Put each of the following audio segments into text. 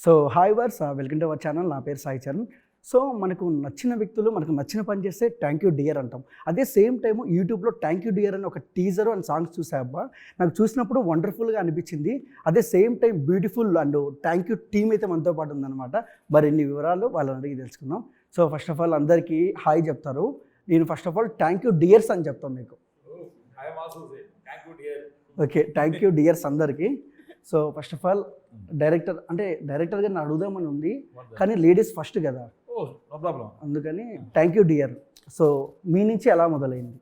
So hi వర్స్ welcome to our channel. నా పేరు సాయి చరణ్. సో మనకు నచ్చిన వ్యక్తులు మనకు నచ్చిన పని చేస్తే థ్యాంక్ యూ డియర్ అంటాం. అదే సేమ్ టైం యూట్యూబ్లో థ్యాంక్ యూ డియర్ అని ఒక టీజర్ అండ్ సాంగ్స్ చూసాబ్బా, నాకు చూసినప్పుడు వండర్ఫుల్గా అనిపించింది. అదే same time beautiful and thank you team అయితే మనతో పాటు ఉందన్నమాట. మరిన్ని వివరాలు వాళ్ళని అడిగి తెలుసుకుందాం. సో ఫస్ట్ ఆఫ్ ఆల్ అందరికీ హాయ్ చెప్తారు. నేను first of all thank you dears అని చెప్తాను మీకు. ఓకే, థ్యాంక్ యూ డియర్స్ అందరికీ. So first of all director గారిని అడుగుదామని ఉంది, కానీ లేడీస్ ఫస్ట్ కదా, నో ప్రాబ్లం, అందుకని థ్యాంక్ యూ డియర్. సో మీ నుంచి ఎలా మొదలైంది?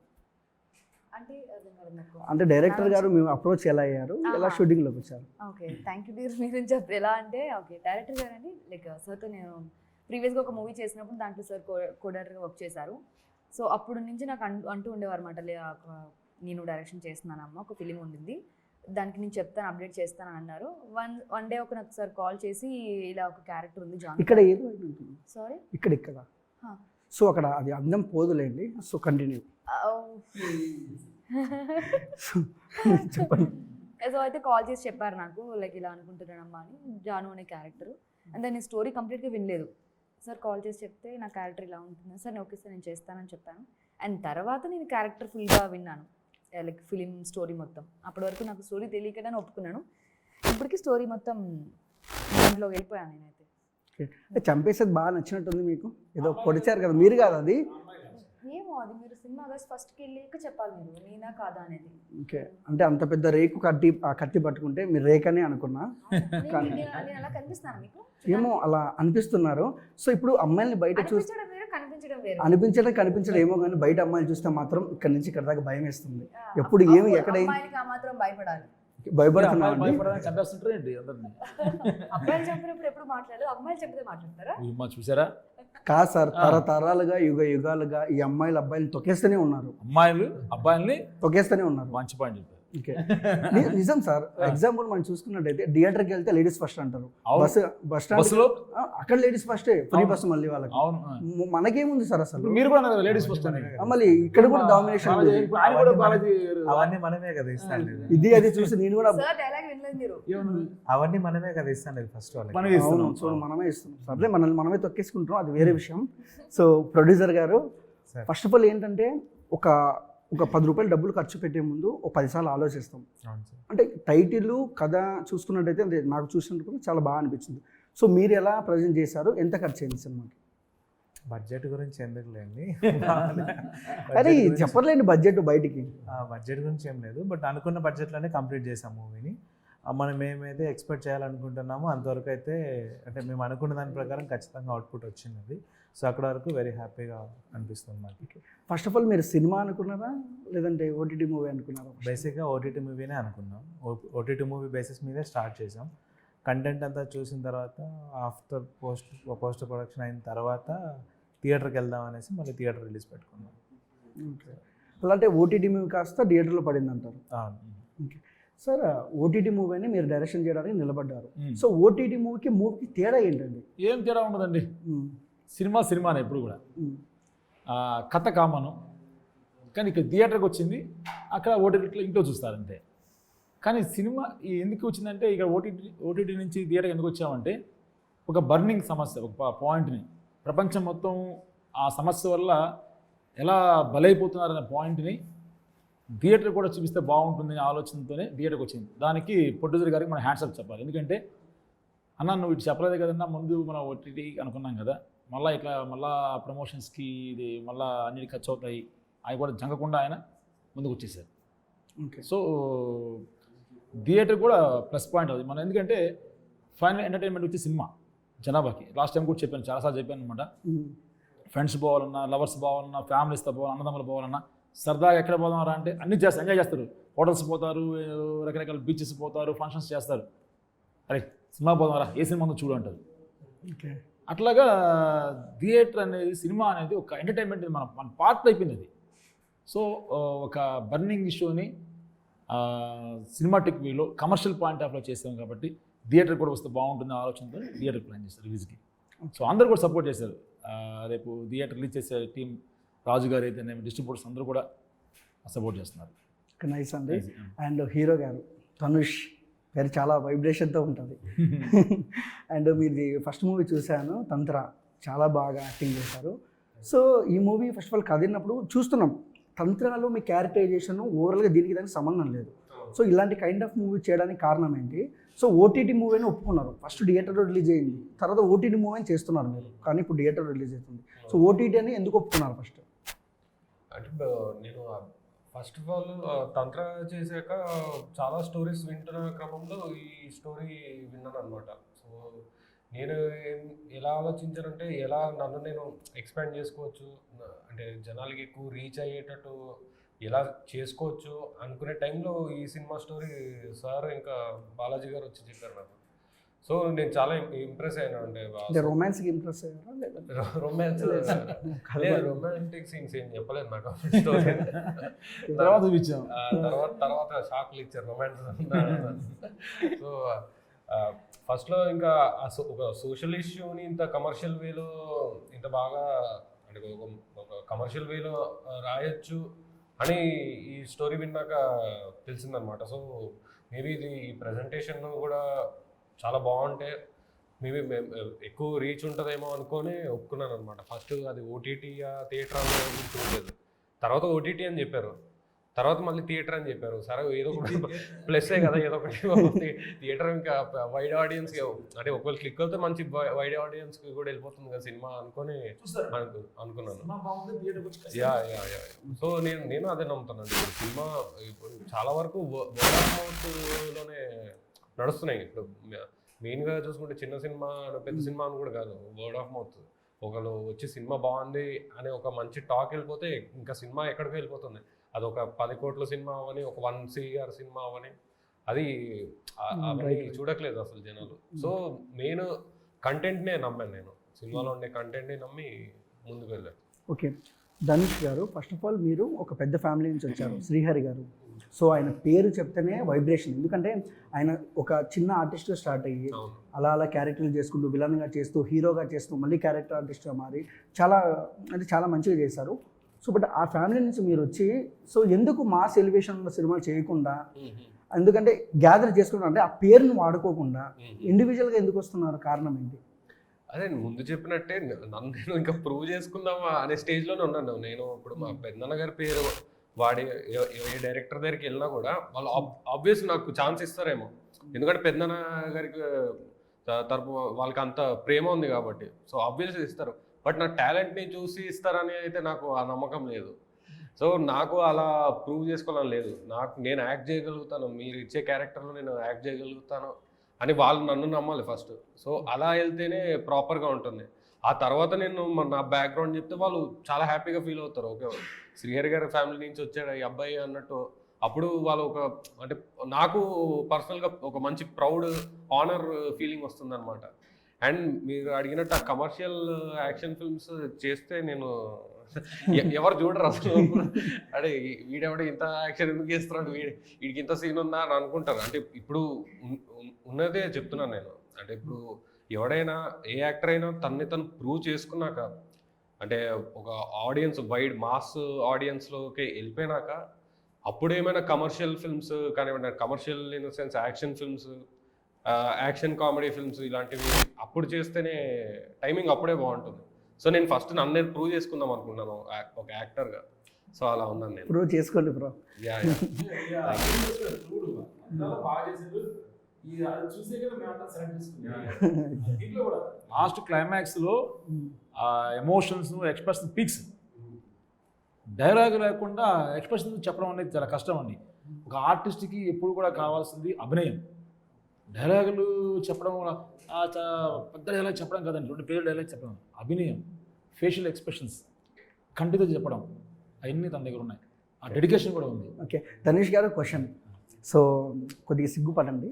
అంటే డైరెక్టర్ గారు మేము అప్రోచ్ ఎలా అయ్యారు, ఎలా షూటింగ్లోకి వచ్చారు? ఓకే, థ్యాంక్ యూ డియర్ మీ నుంచి ఎలా అంటే, ఓకే డైరెక్టర్ గారు అండి, లైక్ సార్తో నేను ప్రీవియస్గా ఒక మూవీ చేసినప్పుడు దాంట్లో సార్ కోడైరెక్టర్గా వర్క్ చేశారు. సో అప్పుడు నుంచి నాకు అంటూ ఉండేవారు అనమాట, నేను డైరెక్షన్ చేస్తున్నానమ్మా, ఒక ఫిలిం ఉండింది, దానికి నేను చెప్తాను, అప్డేట్ చేస్తాను అన్నారు. వన్ డే ఒక నాకు సార్ కాల్ చేసి, ఇలా ఒక క్యారెక్టర్ ఉంది జాన్. ఇక్కడ ఏదో సారీ ఇక్కడ సో అక్కడ అది అందం పోదులేండి. సో కంటిన్యూ చెప్పండి. సో అయితే కాల్ చేసి చెప్పారు నాకు, లైక్ ఇలా అనుకుంటున్నానమ్మా అని, జాను అనే క్యారెక్టర్. అండ్ దాని స్టోరీ కంప్లీట్గా వినలేదు. సార్ కాల్ చేసి చెప్తే నా క్యారెక్టర్ ఇలా ఉంటుంది సార్, నేను ఓకే సార్ నేను చేస్తానని చెప్పాను. అండ్ తర్వాత నేను క్యారెక్టర్ ఫుల్గా విన్నాను, లైక్ ఫిలిం స్టోరీ మొత్తం. అప్పటి వరకు నాకు స్టోరీ తెలియకనే ఒప్పుకున్నాను. ఇప్పటికీ స్టోరీ మొత్తం దాంట్లో వెళ్ళిపోయాను నేనైతే. చంపేసేది బాగా నచ్చినట్టుంది మీకు. ఏదో పొడిచారు కదా, మీరు కాదు అది? ఏమో అది మీరు సినిమా ఫస్ట్కి వెళ్ళాక చెప్పాలి, మీరు నేనా కాదా అనేది. ఓకే, అంటే అంత పెద్ద రేకు కత్తి పట్టుకుంటే మీరు రేకనే అనుకున్నా. నేను అలా కనిపిస్తాను మీకు? ఏమో అలా అనిపిస్తున్నారు. సో ఇప్పుడు అమ్మాయిల్ని బయట చూస్తే కనిపించడం ఏమో, కానీ బయట అమ్మాయిలు చూస్తే మాత్రం ఇక్కడ నుంచి ఇక్కడ దాకా భయం వేస్తుంది. ఎప్పుడు ఏమి ఎక్కడ భయపడాలి, భయపడుతున్నాను. అబ్బాయిలు చెప్పినప్పుడు ఎప్పుడు మాట్లాడాలి, అమ్మాయిలు చెప్తే మాట్లాడతారా? చూసారా? కాదు సార్, తరతరాలుగా యుగాలుగా ఈ అమ్మాయిలు అబ్బాయిలు తొక్కేస్తూనే ఉన్నారు. అమ్మాయిలు అబ్బాయిల్ని తొక్కేస్తూనే ఉన్నారు. మంచి పాయింట్ చెప్పారు. ఓకే, నిజం సార్. ఎగ్జాంపుల్ మనం చూసుకున్నట్టయితే థియేటర్కి వెళ్తే లేడీస్ ఫస్ట్ అంటారు, బస్ స్టాండ్ అక్కడ లేడీస్ ఫస్టే, ఫ్రీ బస్సు మళ్ళీ వాళ్ళకి. మనకేముంది సార్ అసలు? మీరు కూడా లేడీస్ ఫస్ట్, మళ్ళీ ఇక్కడ కూడా డామినేషన్. అవన్నీ మనమే కదా ఇస్తాను, ఇది అది చూసి నేను కూడా అవన్నీ మనమే కదా ఇస్తాను ఫస్ట్ మనమే ఇస్తున్నాం. సర్లే, మనమే తొక్కేసుకుంటున్నాం, అది వేరే విషయం. సో ప్రొడ్యూసర్ గారు, ఫస్ట్ ఆఫ్ ఆల్ ఏంటంటే ఒక 10 రూపాయలు డబ్బులు ఖర్చు పెట్టే ముందు ఒక 10 సార్లు ఆలోచిస్తాం. అంటే టైటిల్ కథ చూసుకున్నట్టయితే అంటే నాకు చూసినప్పుడు చాలా బాగా అనిపించింది. సో మీరు ఎలా ప్రజెంట్ చేశారు, ఎంత ఖర్చు అయింది సినిమాకి? బడ్జెట్ గురించి ఎందుకులేండి, అరే చెప్పలేండి బడ్జెట్ బయటికి. బడ్జెట్ గురించి ఏం లేదు, బట్ అనుకున్న బడ్జెట్లోనే కంప్లీట్ చేసాం మూవీని. మనం ఏమైతే ఎక్స్పెక్ట్ చేయాలనుకుంటున్నామో అంతవరకు అయితే, అంటే మేము అనుకున్న దాని ప్రకారం ఖచ్చితంగా అవుట్పుట్ వచ్చింది. సో అక్కడ వరకు వెరీ హ్యాపీగా అనిపిస్తుంది మాకు. ఫస్ట్ ఆఫ్ ఆల్ మీరు సినిమా అనుకున్నారా, లేదంటే ఓటీటీ మూవీ అనుకున్నారా? బేసిక్గా ఓటీటీ మూవీనే అనుకున్నాం. ఓటీటీ మూవీ బేసిస్ మీదే స్టార్ట్ చేసాం. కంటెంట్ అంతా చూసిన తర్వాత, ఆఫ్టర్ పోస్ట్ ప్రొడక్షన్ అయిన తర్వాత థియేటర్కి వెళ్దాం అనేసి మళ్ళీ థియేటర్ రిలీజ్ పెట్టుకున్నాం. ఓకే, అలా అంటే ఓటీటీ మూవీ కాస్త థియేటర్లో పడింది అంటారు. ఓకే సార్, ఓటీటీ మూవీ అని మీరు డైరెక్షన్ చేయడానికి నిలబడ్డారు. సో ఓటీటీ మూవీకి తేడా ఏంటండి? ఏం తేడా ఉండదండి, సినిమానే ఎప్పుడు కూడా. కథ కామను, కానీ ఇక్కడ థియేటర్కి వచ్చింది, అక్కడ ఓటీటీలో ఇంట్లో చూస్తారంతే. కానీ సినిమా ఎందుకు వచ్చిందంటే, ఇక్కడ ఓటీటీ నుంచి థియేటర్కి ఎందుకు వచ్చామంటే, ఒక బర్నింగ్ సమస్య, ఒక పాయింట్ని, ప్రపంచం మొత్తం ఆ సమస్య వల్ల ఎలా బలైపోతున్నారనే పాయింట్ని థియేటర్ కూడా చూపిస్తే బాగుంటుందనే ఆలోచనతోనే థియేటర్కి వచ్చింది. దానికి ప్రొడ్యూసర్ గారికి మనం హ్యాండ్స్ అప్ చెప్పాలి. ఎందుకంటే అన్న నువ్వు ఇటు చెప్పలేదు కదన్నా, ముందు మనం ఓటీటీ అనుకున్నాం కదా, మళ్ళా ప్రమోషన్స్కి ఇది మళ్ళీ అన్నిటికీ ఖర్చు అవుతాయి, అవి కూడా జంగకుండా ఆయన ముందుకు వచ్చేసారు. ఓకే, సో థియేటర్ కూడా ప్లస్ పాయింట్ అవుతుంది మనం. ఎందుకంటే ఫైనల్ ఎంటర్టైన్మెంట్ వచ్చి సినిమా జనాభాకి. లాస్ట్ టైం కూడా చెప్పాను, చాలాసార్లు చెప్పాను అనమాట. ఫ్రెండ్స్ పోవాలన్నా, లవర్స్ పోవాలన్నా, ఫ్యామిలీస్తో పోవాలన్నా, అన్నదమ్ములు పోవాలన్నా, సరదాగా ఎక్కడ పోదామరా అంటే అన్నీ చేస్తారు, ఎంజాయ్ చేస్తారు. హోటల్స్ పోతారు, రకరకాల బీచెస్ పోతారు, ఫంక్షన్స్ చేస్తారు. అరే సినిమా పోదామరా, ఏ సినిమా చూడు అంటారు. ఓకే, అట్లాగా థియేటర్ అనేది, సినిమా అనేది ఒక ఎంటర్టైన్మెంట్ మన పార్ట్ అయిపోయింది అది. సో ఒక బర్నింగ్ ఇష్యూని సినిమాటిక్ వ్యూలో కమర్షియల్ పాయింట్ ఆఫ్లో చేసాం కాబట్టి థియేటర్ కూడా వస్తే బాగుంటుంది ఆలోచనతో థియేటర్ ప్లాన్ చేస్తారు రిలీజ్కి. సో అందరు కూడా సపోర్ట్ చేశారు. రేపు థియేటర్ రిలీజ్ చేసే టీం, రాజు గారు అయితే డిస్ట్రిబ్యూటర్స్ అందరూ కూడా సపోర్ట్ చేస్తున్నారు. నైస్ అండి. అండ్ హీరో గారు ధనుష్, పేరు చాలా వైబ్రేషన్తో ఉంటుంది. అండ్ మీది ఫస్ట్ మూవీ చూశాను, తంత్ర, చాలా బాగా యాక్టింగ్ చేశారు. సో ఈ మూవీ ఫస్ట్ ఆఫ్ ఆల్ కథ విన్నప్పుడు చూస్తున్నాం, తంత్రాలో మీ క్యారెక్టరైజేషన్ ఓవరాల్గా దీనికి దానికి సంబంధం లేదు. సో ఇలాంటి కైండ్ ఆఫ్ మూవీ చేయడానికి కారణం ఏంటి? సో ఓటీటీ మూవీ అని ఒప్పుకున్నారు, ఫస్ట్ థియేటర్లో రిలీజ్ అయింది, తర్వాత ఓటీటీ మూవీ అని చేస్తున్నారు మీరు, కానీ ఇప్పుడు థియేటర్లో రిలీజ్ అవుతుంది. సో ఓటీటీ అని ఎందుకు ఒప్పుకున్నారు ఫస్ట్? అంటే నేను ఫస్ట్ ఆఫ్ ఆల్ తంత్ర చేశాక చాలా స్టోరీస్ వింటున్న క్రమంలో ఈ స్టోరీ విన్నాను అనమాట. సో నేను ఎలా ఆలోచించానంటే ఎలా నన్ను నేను ఎక్స్పాండ్ చేసుకోవచ్చు, అంటే జనాలకి ఎక్కువ రీచ్ అయ్యేటట్టు ఎలా చేసుకోవచ్చు అనుకునే టైంలో ఈ సినిమా స్టోరీ సార్ ఇంకా బాలాజీ గారు వచ్చి చెప్పారు నాకు. సో నేను చాలా ఇంప్రెస్ అయినా. అంటే రొమాన్స్కి ఇంప్రెస్ అయ్యారా లేదా? రొమాన్స్ రొమాంటిక్ సీన్స్ ఏం చెప్పలేదు నాకు స్టోరీ. తర్వాత చూపించాం, తర్వాత షాక్లు ఇచ్చారు రొమాన్స్. సో ఫస్ట్లో ఇంకా ఒక సోషల్ ఇష్యూని ఇంత కమర్షియల్ వేలో ఇంత బాగా అంటే ఒక కమర్షియల్ వేలో రాయొచ్చు అని ఈ స్టోరీ విన్నాక తెలిసిందనమాట. సో మేబీ ఇది ఈ ప్రజెంటేషన్లో కూడా చాలా బాగుంటే మేబీ ఎక్కువ రీచ్ ఉంటుందేమో అనుకొని ఒప్పుకున్నాను అనమాట. ఫస్ట్ అది ఓటీటీ థియేటర్ అని చూడలేదు, తర్వాత ఓటీటీ అని చెప్పారు, తర్వాత మళ్ళీ థియేటర్ అని చెప్పారు. సరే ఏదో ఒకటి ప్లస్సే కదా, ఏదో ఒకటి థియేటర్ ఇంకా వైడ్ ఆడియన్స్కి, అంటే ఒకవేళ క్లిక్ అవుతే మంచి వైడ్ ఆడియన్స్కి కూడా వెళ్ళిపోతుంది కదా సినిమా అనుకొని అనుకున్నాను. యా యా యా సో నేను అదే నమ్ముతున్నాను. సినిమా ఇప్పుడు చాలా వరకు వర్డ్ ఆఫ్ మౌత్లోనే నడుస్తున్నాయి. ఇప్పుడు మెయిన్గా చూసుకుంటే చిన్న సినిమా పెద్ద సినిమా అని కూడా కాదు, వర్డ్ ఆఫ్ మౌత్. ఒకళ్ళు వచ్చి సినిమా బాగుంది అనే ఒక మంచి టాక్ వెళ్ళిపోతే ఇంకా సినిమా ఎక్కడికి వెళ్ళిపోతుంది. అది ఒక 10 కోట్ల సినిమా అవని, ఒక 1 CR సినిమా అవని, అది అవన్నీ చూడట్లేదు అసలు జనాలు. సో మెయిన్ కంటెంట్నే నమ్మాను నేను, సినిమాలో ఉండే కంటెంట్ని నమ్మి ముందుకు వెళ్ళాను. ఓకే, ధనుష్ గారు, ఫస్ట్ ఆఫ్ ఆల్ మీరు ఒక పెద్ద ఫ్యామిలీ నుంచి వచ్చారు, శ్రీహరి గారు. సో ఆయన పేరు చెప్తేనే వైబ్రేషన్, ఎందుకంటే ఆయన ఒక చిన్న ఆర్టిస్ట్గా స్టార్ట్ అయ్యి అలా అలా క్యారెక్టర్లు చేసుకుంటూ విలన్గా చేస్తూ హీరోగా చేస్తూ మళ్ళీ క్యారెక్టర్ ఆర్టిస్ట్గా మారి చాలా మంచిగా చేశారు. సో బట్ ఆ ఫ్యామిలీ నుంచి మీరు వచ్చి సో ఎందుకు మాస్ ఎలివేషన్లో సినిమాలు చేయకుండా, ఎందుకంటే గ్యాదర్ చేసుకుంటా అంటే ఆ పేరును వాడుకోకుండా ఇండివిజువల్గా ఎందుకు వస్తున్నారు, కారణం ఏంటి? అదే ముందు చెప్పినట్టే నన్ను నేను ఇంకా ప్రూవ్ చేసుకుందామా అనే స్టేజ్లోనే ఉన్నాను నేను. ఇప్పుడు మా పెద్దన్న గారి పేరు వాడి ఏ డైరెక్టర్ దగ్గరికి వెళ్ళినా కూడా వాళ్ళు ఆబ్వియస్ నాకు ఛాన్స్ ఇస్తారేమో, ఎందుకంటే పెద్దన్న గారికి తరపు వాళ్ళకి అంత ప్రేమ ఉంది కాబట్టి. సో ఆబ్వియస్గా ఇస్తారు, బట్ నా టాలెంట్ని చూసి ఇస్తారని అయితే నాకు ఆ నమ్మకం లేదు. సో నాకు అలా ప్రూవ్ చేసుకోవాలని లేదు, నేను యాక్ట్ చేయగలుగుతాను, మీరు ఇచ్చే క్యారెక్టర్లో నేను యాక్ట్ చేయగలుగుతాను అని వాళ్ళు నన్ను నమ్మాలి ఫస్ట్. సో అలా వెళ్తేనే ప్రాపర్గా ఉంటుంది. ఆ తర్వాత నేను నా బ్యాక్గ్రౌండ్ చెప్తే వాళ్ళు చాలా హ్యాపీగా ఫీల్ అవుతారు. ఓకే, శ్రీహరి గారి ఫ్యామిలీ నుంచి వచ్చాడు ఈ అబ్బాయి అన్నట్టు. అప్పుడు వాళ్ళు అంటే నాకు పర్సనల్గా ఒక మంచి ప్రౌడ్ ఆనర్ ఫీలింగ్ వస్తుంది అనమాట. అండ్ మీరు అడిగినట్టు ఆ కమర్షియల్ యాక్షన్ ఫిల్మ్స్ చేస్తే నేను ఎవరు చూడరు అసలు. అంటే వీడెవడ ఇంత యాక్షన్ ఎందుకు చేస్తున్నాడు, వీడికి ఇంత సీన్ ఉందా అని అనుకుంటారు. అంటే ఇప్పుడు ఉన్నదే చెప్తున్నాను నేను. అంటే ఇప్పుడు ఎవడైనా ఏ యాక్టర్ అయినా తను ప్రూవ్ చేసుకున్నాక, అంటే ఒక ఆడియన్స్ వైడ్ మాస్ ఆడియన్స్లోకి వెళ్ళిపోయినాక అప్పుడు ఏమైనా కమర్షియల్ ఫిల్మ్స్ కానివ్వండి, commercial in the sense action films, action comedy films ఇలాంటివి అప్పుడు చేస్తేనే టైమింగ్ అప్పుడే బాగుంటుంది. సో నేను ఫస్ట్ నన్ను నేను ప్రూవ్ చేసుకుందాం అనుకున్నాను ఒక యాక్టర్గా. సో అలా ఉన్నాను నేను. ప్రూవ్ చేసుకోండి బ్రో. లాస్ట్ క్లైమాక్స్లో ఆ ఎమోషన్స్ ఎక్స్ప్రెషన్ పీక్స్, డైలాగ్ లేకుండా ఎక్స్ప్రెషన్ చెప్పడం అనేది చాలా కష్టం అండి. ఒక ఆర్టిస్ట్కి ఎప్పుడు కూడా కావాల్సింది అభినయం. డైలాగులు చెప్పడం పెద్ద డైలాగ్ చెప్పడం కదండి, 2 పేజీల డైలాగ్ చెప్పడం, అభినయం, ఫేషియల్ ఎక్స్ప్రెషన్స్, కంటితో చెప్పడం, అవన్నీ తన దగ్గర ఉన్నాయి. ఆ డెడికేషన్ కూడా ఉంది. ఓకే, ధనుష్ గారు క్వశ్చన్. సో కొద్దిగా సిగ్గుపడండి,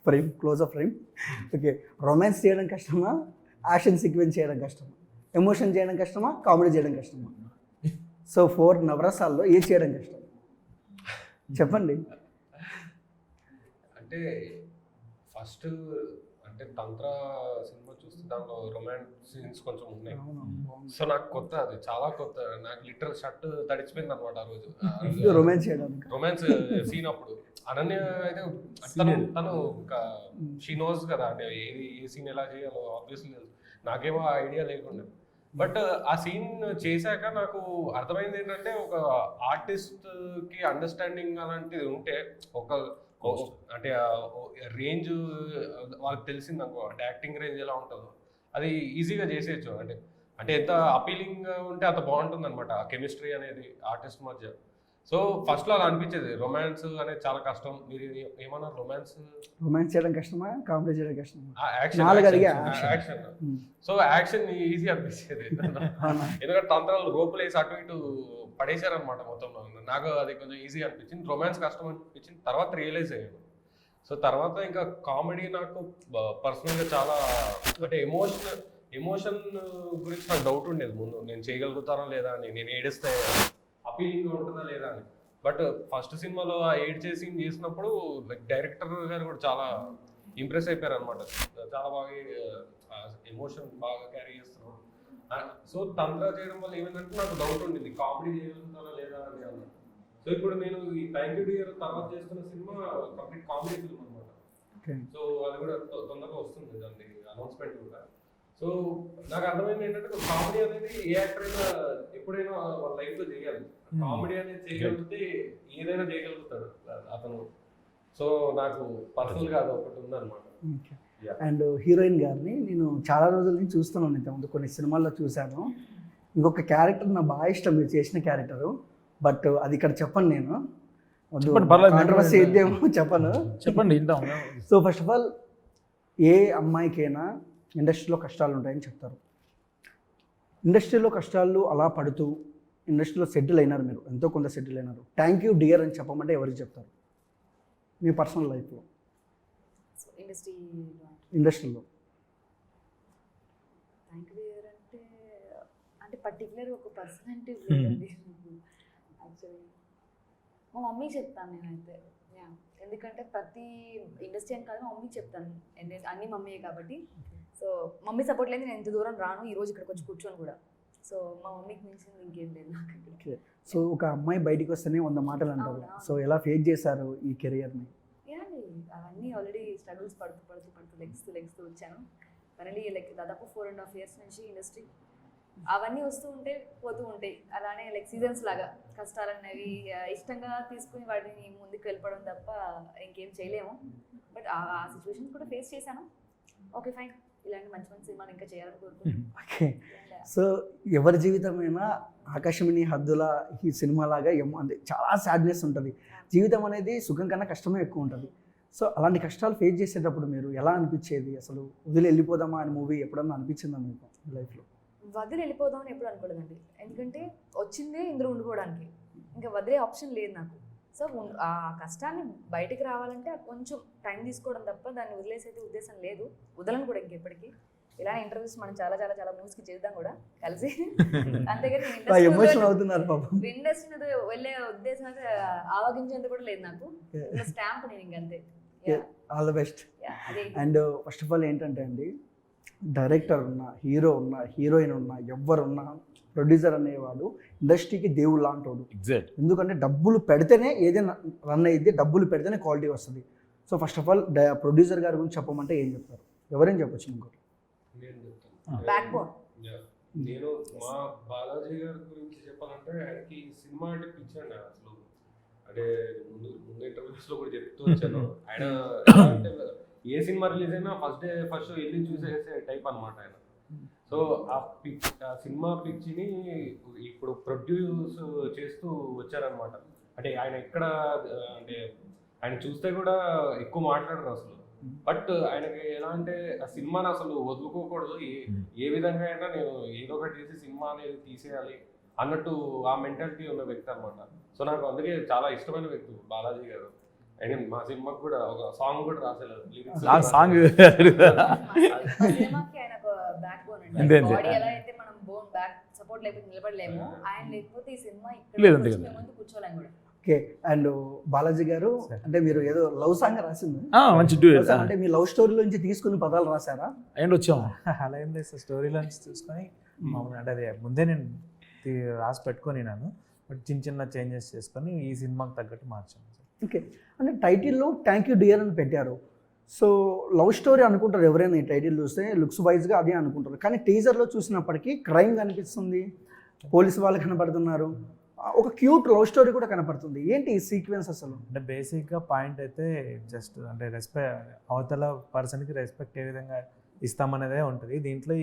frame closeup frame. Okay, romance చేయడం కష్టమా, యాక్షన్ సీక్వెన్స్ చేయడం కష్టమా, ఎమోషన్ చేయడం కష్టమా, కామెడీ చేయడం కష్టమా? సో 4 నవరసాల్లో ఏది చేయడం కష్టం చెప్పండి. అంటే ఫస్ట్ అంటే తంత్ర సినిమా చూస్తే దాంట్లో రొమాన్స్ సీన్స్ కొంచెం ఉన్నాయి. అవును, బాగుంది. సో నాకు కొత్త, అది చాలా కొత్త. నాకు లిటరల్ షర్ట్ తడిచిపోయింది అనమాట ఆ రోజు. రొమాన్స్ చేయడానికి రొమాన్స్ సీన్ అప్పుడు అనన్య అయితే తను ఇంకా షీ నోస్ కదా, అంటే ఏది ఏ సీన్ ఎలా చేయాలో ఆబ్వియస్లీ నాకేమో ఐడియా లేకుండా. బట్ ఆ సీన్ చేశాక నాకు అర్థమైంది ఏంటంటే, ఒక ఆర్టిస్ట్ కి అండర్స్టాండింగ్ అలాంటిది ఉంటే అంటే రేంజ్ వాళ్ళకి తెలిసింది అనుకో, అంటే యాక్టింగ్ రేంజ్ ఎలా ఉంటుందో అది ఈజీగా చేసేయచ్చు. అంటే ఎంత అపీలింగ్ ఉంటే అంత బాగుంటుంది అనమాట ఆ కెమిస్ట్రీ అనేది ఆర్టిస్ట్ మధ్య. సో ఫస్ట్లో అలా అనిపించేది, రొమాన్స్ అనేది చాలా కష్టం. మీరు ఏమన్నారు, రొమాన్స్ చేయడం కష్టమా, కామెడీ చేయడం కష్టమా? యాక్షన్. సో యాక్షన్ ఈజీ అనిపించేది ఎందుకంటే తంత్రాలు రోపులు వేసి అటు ఇటు పడేశారనమాట మొత్తం. నాకు అది కొంచెం ఈజీ అనిపించింది. రొమాన్స్ కష్టం అనిపించింది, తర్వాత రియలైజ్ అయ్యాను. సో తర్వాత ఇంకా కామెడీ నాకు పర్సనల్గా చాలా, అంటే ఎమోషన్ గురించి నాకు డౌట్ ఉండేది ముందు, నేను చేయగలుగుతానా లేదా అని, నేను ఏడిస్తే అపీలింగ్ ఉంటుందా లేదా అని. బట్ ఫస్ట్ సినిమాలో ఆ ఏడ్చే సీన్ చేసినప్పుడు లైక్ డైరెక్టర్ గారు కూడా చాలా ఇంప్రెస్ అయిపోయారు అనమాట. చాలా బాగా ఎమోషన్ బాగా క్యారీ చేస్తున్నారు. సో తంత్ర చేయడం వల్ల ఏమైందంటే నాకు డౌట్ ఉండింది, కామెడీ చేయగలుగుతానా లేదా అని అన్నమాట. సో ఇప్పుడు నేను ఈ థ్యాంక్ యూ డియర్ తర్వాత చేస్తున్న సినిమా కంప్లీట్ కామెడీ ఫిల్మ్ అనమాట. సో అది కూడా తొందరగా వస్తుంది, దాన్ని అనౌన్స్మెంట్ కూడా. సో నాకు అర్థమైంది ఏంటంటే, కామెడీ అనేది ఏ యాక్టర్ అయినా ఎప్పుడైనా వాళ్ళ లైఫ్ లో చేయాలి. కామెడీ అనేది చేయగలిగితే ఏదైనా చేయగలుగుతాడు అతను. సో నాకు పర్సనల్ గా అది ఒకటి ఉందన్నమాట. అండ్ హీరోయిన్ గారిని నేను చాలా రోజుల నుంచి చూస్తున్నాను, ఇంతకుముందు కొన్ని సినిమాల్లో చూశాను. ఇంకొక క్యారెక్టర్ నాకు బాగా ఇష్టం, మీరు చేసిన క్యారెక్టరు, బట్ అది ఇక్కడ చెప్పను నేను, కాంట్రవర్సీ ఏదేమో చెప్పను. చెప్పండి. సో ఫస్ట్ ఆఫ్ ఆల్, ఏ అమ్మాయికైనా ఇండస్ట్రీలో కష్టాలు ఉంటాయని చెప్తారు. ఇండస్ట్రీలో కష్టాలు అలా పడుతూ ఇండస్ట్రీలో సెటిల్ అయినారు, మీరు ఎంతో కొంత సెటిల్ అయినారు. థ్యాంక్ యూ డియర్ అని చెప్పమంటే ఎవరికి చెప్తారు మీ పర్సనల్ లైఫ్లో? ఇండస్ట్రీలో థ్యాంక్ యూ డియర్ అంటే పర్టికులర్ ఒక పర్సనాలిటీ లేదండి. యాక్చువల్లీ మా మమ్మీకి చెప్తాను నేనైతే. ఎందుకంటే ప్రతి ఇండస్ట్రీ అని కాదు, మా మమ్మీకి చెప్తాను, అన్ని మమ్మీయే కాబట్టి. సో మమ్మీ సపోర్ట్ లేదు నేను ఇంత దూరం రాను, ఈ రోజు ఇక్కడికి వచ్చి కూర్చొని కూడా. సో మా మమ్మీకి మించింది ఇంకేం లేదు నాకు. సో ఒక అమ్మాయి బయటికి వస్తేనే 100 మాటలు అంటారు. సో ఎలా ఫేస్ చేశారు ఈ కెరియర్ని? అవన్నీ ఆల్రెడీ స్ట్రగుల్స్ పడుతూ లెగ్స్తూ వచ్చాను. ఫైనలీ లైక్ దాదాపు 4.5 years నుంచి ఇండస్ట్రీ, అవన్నీ వస్తూ ఉంటే పోతూ ఉంటాయి. అలానే లైక్ సీజన్స్ లాగా కష్టాలు అనేవి ఇష్టంగా తీసుకుని వాటిని ముందుకు వెళ్ళిపోవడం తప్ప ఇంకేం చేయలేము. బట్ ఆ సిచ్యువేషన్స్ కూడా ఫేస్ చేశాను. ఓకే ఫైన్, ఇలాంటి మంచి మంచి సినిమాలు ఇంకా చేయాలని కోరుకుంటున్నాను. ఓకే. సో ఎవరి జీవితమైనా ఆకాశమిని హద్దుల ఈ సినిమా లాగా అంటే చాలా సాడ్నెస్ ఉంటుంది. జీవితం అనేది సుఖం కన్నా కష్టమే ఎక్కువ ఉంటుంది. సో అలాంటి కష్టాలు ఫేస్ చేసేటప్పుడు మీరు ఎలా అనిపించేది? అసలు వదిలి వెళ్ళిపోదామా అని మూవీ ఎప్పుడన్నా అనిపించిందా మీకు లైఫ్లో? వదిలి వెళ్ళిపోదామని ఎప్పుడు అనుకోలేదండి. ఎందుకంటే వచ్చిందే ఇందులో ఉండిపోవడానికి, ఇంకా వదిలే ఆప్షన్ లేదు నాకు. సో ఆ కష్టాన్ని బయటికి రావాలంటే కొంచెం టైం తీసుకోవడం తప్ప దాన్ని వదిలేసే ఉద్దేశం లేదు. వదలను కూడా ఇంకెప్పటికీ. ఇలానే ఇంటర్వ్యూస్ మనం చాలా చాలా చాలా మూవీస్కి చేద్దాం కూడా కలిసి. అంతేగాని ఇండస్ట్రీ వెళ్ళే ఉద్దేశం అయితే ఆవగించేంత కూడా లేదు నాకు. స్టాంప్ నేను ఇంకంతే. All the best. And first of all ఏంటంటే అండి, డైరెక్టర్ ఉన్నా, హీరో ఉన్నా, హీరోయిన్ ఉన్నా, ఎవ్వరున్నా, ప్రొడ్యూసర్ అనేవాడు ఇండస్ట్రీకి దేవుడు లాంటోడు. ఎందుకంటే డబ్బులు పెడితేనే ఏదైనా రన్ అయ్యింది, డబ్బులు పెడితేనే క్వాలిటీ వస్తుంది. So first of all producer గారి గురించి చెప్పమంటే ఏం చెప్తారు? ఎవరేం చెప్పొచ్చు ఇంకోటి? నేను మా బాలాజీ గారి గురించి చెప్పాలంటే, ఆయనకి సినిమా అంటే పిచ్చండి అసలు. అంటే ముందు ఇంటర్వ్యూస్ లో కూడా చెప్తూ వచ్చాను. ఆయన అంటే ఏ సినిమా రిలీజ్ అయినా ఫస్ట్ వెళ్ళి చూసేసే టైప్ అనమాట ఆయన. సో ఆ సినిమా పిచ్చిని ఇప్పుడు ప్రొడ్యూస్ చేస్తూ వచ్చారనమాట. అంటే ఆయన ఎక్కడ, అంటే ఆయన చూస్తే కూడా ఎక్కువ మాట్లాడరు అసలు. బట్ ఆయనకి ఎలా అంటే ఆ సినిమాని అసలు వదులుకోకూడదు, ఏ విధంగా అయినా నేను ఏదో ఒకటి చేసి సినిమా అనేది తీసేయాలి అన్నట్టు ఆ మెంటాలిటీ ఉన్న వ్యక్తి అనమాట. సో నాకు అందుకే చాలా ఇష్టమైన వ్యక్తి బాలాజీ గారు. అండ్ మా సినిమాకి కూడా ఒక సాంగ్ కూడా రాసేలేదు. సపోర్ట్ లేకపోతే నిలబడలేము. ఆయన లేకపోతే ఈ సినిమా ఇక్కడ కూర్చోలేము కూడా. ఓకే. అండ్ బాలాజీ గారు, సరే. అంటే మీరు ఏదో లవ్ సాంగ్ రాసింది, మంచి డ్యూయట్ Love song అంటే మీ లవ్ స్టోరీ నుంచి తీసుకుని పదాలు రాశారా? అండ్ వచ్చాము. అలా ఏం లేదు సార్, స్టోరీలో నుంచి చూసుకొని మామూలుగా అంటే అది ముందే నేను రాసి పెట్టుకొని నేను బట్ చిన్న చిన్న చేంజెస్ చేసుకొని ఈ సినిమాకి తగ్గట్టు మార్చాను సార్. ఓకే. అంటే టైటిల్లో థ్యాంక్ యూ డియర్ అని పెట్టారు. సో లవ్ స్టోరీ అనుకుంటారు ఎవరైనా, ఈ టైటిల్ చూస్తే లుక్స్ వైజ్గా అదే అనుకుంటారు. కానీ టీజర్లో చూసినప్పటికీ క్రైమ్ కనిపిస్తుంది, పోలీసు వాళ్ళు కనపడుతున్నారు, ఒక క్యూట్ లవ్ స్టోరీ కూడా కనపడుతుంది. ఏంటి ఈ సీక్వెన్స్ అసలు? అంటే బేసిక్గా పాయింట్ అయితే జస్ట్ అంటే అవతల పర్సన్కి రెస్పెక్ట్ ఏ విధంగా ఇస్తామనేదే ఉంటుంది దీంట్లో.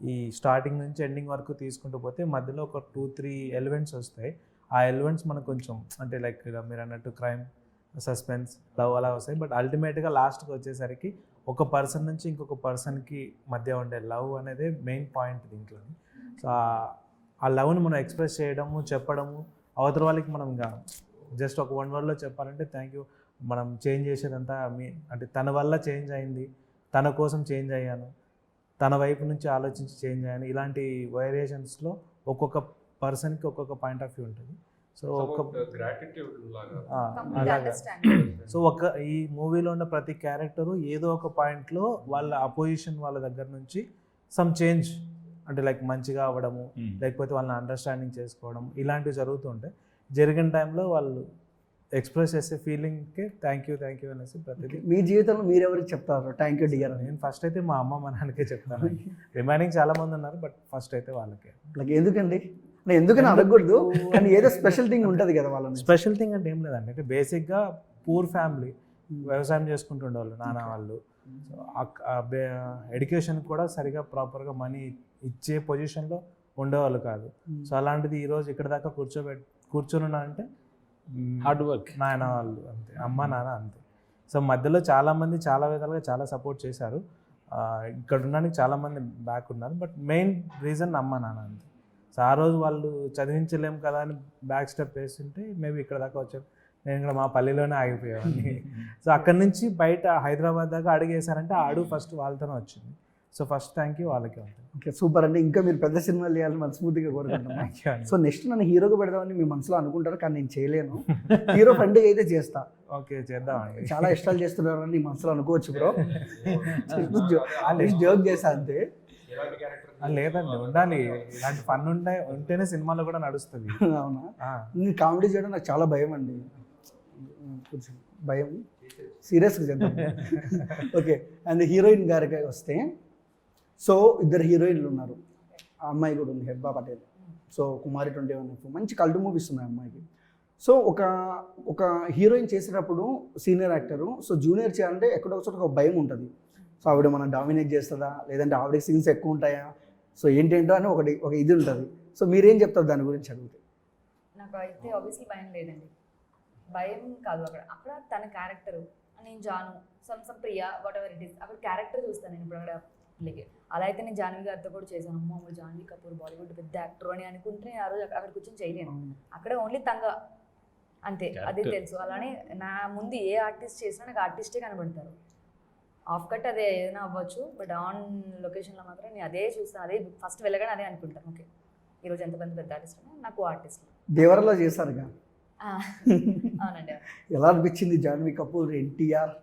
ఈ స్టార్టింగ్ నుంచి ఎండింగ్ వరకు తీసుకుంటూ పోతే మధ్యలో ఒక 2-3 ఎలిమెంట్స్ వస్తాయి. ఆ ఎలిమెంట్స్ మనకు కొంచెం అంటే లైక్ మీరు అన్నట్టు క్రైమ్, సస్పెన్స్, లవ్ అలా వస్తాయి. బట్ అల్టిమేట్గా లాస్ట్కి వచ్చేసరికి ఒక పర్సన్ నుంచి ఇంకొక పర్సన్కి మధ్య ఉండే లవ్ అనేది మెయిన్ పాయింట్ దీంట్లో. సో ఆ లవ్ని మనం ఎక్స్ప్రెస్ చేయడము, చెప్పడము, అవతల వాళ్ళకి మనం ఇంకా జస్ట్ ఒక 1 wordలో చెప్పాలంటే థ్యాంక్ యూ, మనం చేంజ్ చేసేదంతా అంటే తన వల్ల చేంజ్ అయింది, తన కోసం చేంజ్ అయ్యాను, తన వైపు నుంచి ఆలోచించి చేంజ్ అయ్యాను, ఇలాంటి వేరియేషన్స్లో ఒక్కొక్క పర్సన్కి ఒక్కొక్క పాయింట్ ఆఫ్ వ్యూ ఉంటుంది. సో గ్రాటిట్యూడ్ లాగా అలాగా. సో ఈ మూవీలో ఉన్న ప్రతి క్యారెక్టరు ఏదో ఒక పాయింట్లో వాళ్ళ అపోజిషన్ వాళ్ళ దగ్గర నుంచి సమ్ చేంజ్ అంటే లైక్ మంచిగా అవ్వడము, లేకపోతే వాళ్ళని అండర్స్టాండింగ్ చేసుకోవడం, ఇలాంటివి జరుగుతుంటాయి. జరిగిన టైంలో వాళ్ళు ఎక్స్ప్రెస్ చేసే ఫీలింగ్కి థ్యాంక్ యూ అనేసి ప్రతిదీ. మీ జీవితంలో మీరు ఎవరికి చెప్తారు థ్యాంక్ యూ డియర్ అని? నేను ఫస్ట్ అయితే మా అమ్మ మా నాన్నకే చెప్తాను. రిమైనింగ్ చాలా మంది ఉన్నారు బట్ ఫస్ట్ అయితే వాళ్ళకే. లైక్ ఎందుకండి? నేను ఎందుకని అడగకూడదు, కానీ ఏదో స్పెషల్ థింగ్ ఉంటుంది కదా వాళ్ళని. స్పెషల్ థింగ్ అంటే ఏం లేదండి, అంటే బేసిక్గా పూర్ ఫ్యామిలీ, వ్యవసాయం చేసుకుంటుండేవాళ్ళు నాన్న వాళ్ళు. ఎడ్యుకేషన్ కూడా సరిగా ప్రాపర్గా మనీ ఇచ్చే పొజిషన్లో ఉండేవాళ్ళు కాదు. సో అలాంటిది ఈరోజు ఇక్కడ దాకా కూర్చొని ఉన్నానంటే హార్డ్ వర్క్. నాయన వాళ్ళు అంతే, అమ్మ నాన్న అంతే. సో మధ్యలో చాలామంది చాలా విధాలుగా చాలా సపోర్ట్ చేశారు. ఇక్కడ ఉండడానికి చాలామంది బ్యాక్ ఉన్నారు బట్ మెయిన్ రీజన్ అమ్మ నాన్న అంతే. సో ఆ రోజు వాళ్ళు చదివించలేము కదా అని బ్యాక్ స్టెప్ వేస్తుంటే మేబీ ఇక్కడ దాకా వచ్చారు. నేను ఇక్కడ మా పల్లెలోనే ఆగిపోయాను. సో అక్కడి నుంచి బయట హైదరాబాద్ దాకా అడిగేశారంటే ఆ అడుగు ఫస్ట్ వాళ్ళతోనే వచ్చింది. సో ఫస్ట్ థ్యాంక్ యూ వాళ్ళకే ఉంటుంది. ఓకే, సూపర్ అండి. ఇంకా మీరు పెద్ద సినిమాలు చేయాలని మనస్ఫూర్తిగా కోరుకుంటున్నాను. సో నెక్స్ట్ నన్ను హీరోగా పెడదామని మీ మనసులో అనుకుంటారు, కానీ నేను చేయలేను. హీరో ఫ్రెండ్గా అయితే చేస్తా. ఓకే చేద్దామండి. చాలా ఇష్టాలు చేస్తున్నారని నీ మనసులో అనుకోవచ్చు బ్రో. జోక్ చేశా అంతే. లేదండి, ఉండాలి, ఇలాంటి ఫన్ ఉంటేనే సినిమాలో కూడా నడుస్తుంది. అవునా? నేను కామెడీ చేయడం నాకు చాలా భయం అండి, కొంచెం భయం. సీరియస్గా చేద్దాం. ఓకే. అండ్ హీరోయిన్ గారికి వస్తే, సో ఇద్దరు హీరోయిన్లు ఉన్నారు, ఆ అమ్మాయి కూడా ఉంది, హెబ్బా పటేల్. సో కుమారి 21 మంచి కల్ట్ మూవీస్ ఉన్నాయి అమ్మాయికి. సో ఒక హీరోయిన్ చేసేటప్పుడు సీనియర్ యాక్టరు, సో జూనియర్ చేయాలంటే ఎక్కడో ఒకసారి ఒక భయం ఉంటుంది. సో ఆవిడ మనం డామినేట్ చేస్తుందా, లేదంటే ఆవిడకి సీన్స్ ఎక్కువ ఉంటాయా, సో ఏంటేంటో అని ఒక ఇది ఉంటుంది. సో మీరేం చెప్తారు దాని గురించి అడిగితే? నాకు అయితే ఆబ్వియస్లీ భయం లేదండి. భయం కాదు, అక్కడ తన క్యారెక్టరు, నేను Janu some Priya whatever it is, అక్కడ క్యారెక్టర్ చూస్తాను నేను. ఇప్పుడు అక్కడ అలా అయితే నేను జాన్వీ గారితో కూడా చేశాను. అమ్మ జాన్వీ కపూర్ బాలీవుడ్ పెద్ద యాక్టర్ అని అనుకుంటే ఆ రోజు అక్కడ కూర్చొని చేయలేను. అక్కడ ఓన్లీ తంగ అంతే, అదే తెలుసు. అలానే నా ముందు ఏ ఆర్టిస్ట్ చేసినా నాకు ఆర్టిస్టే కనబడతారు. ఆఫ్ కట్ అదే ఏదైనా అవ్వచ్చు, బట్ ఆన్ లొకేషన్లో మాత్రం నేను అదే చూస్తాను, అదే ఫస్ట్ వెళ్ళగానే అదే అనుకుంటాను. ఓకే, ఈరోజు ఎంతమంది పెద్ద ఆర్టిస్ట్ నాకు ఆర్టిస్ట్. దేవరలో చేశారుగా, అవునండి. ఎలా అనిపించింది జాన్వీ కపూర్, ఎన్టీఆర్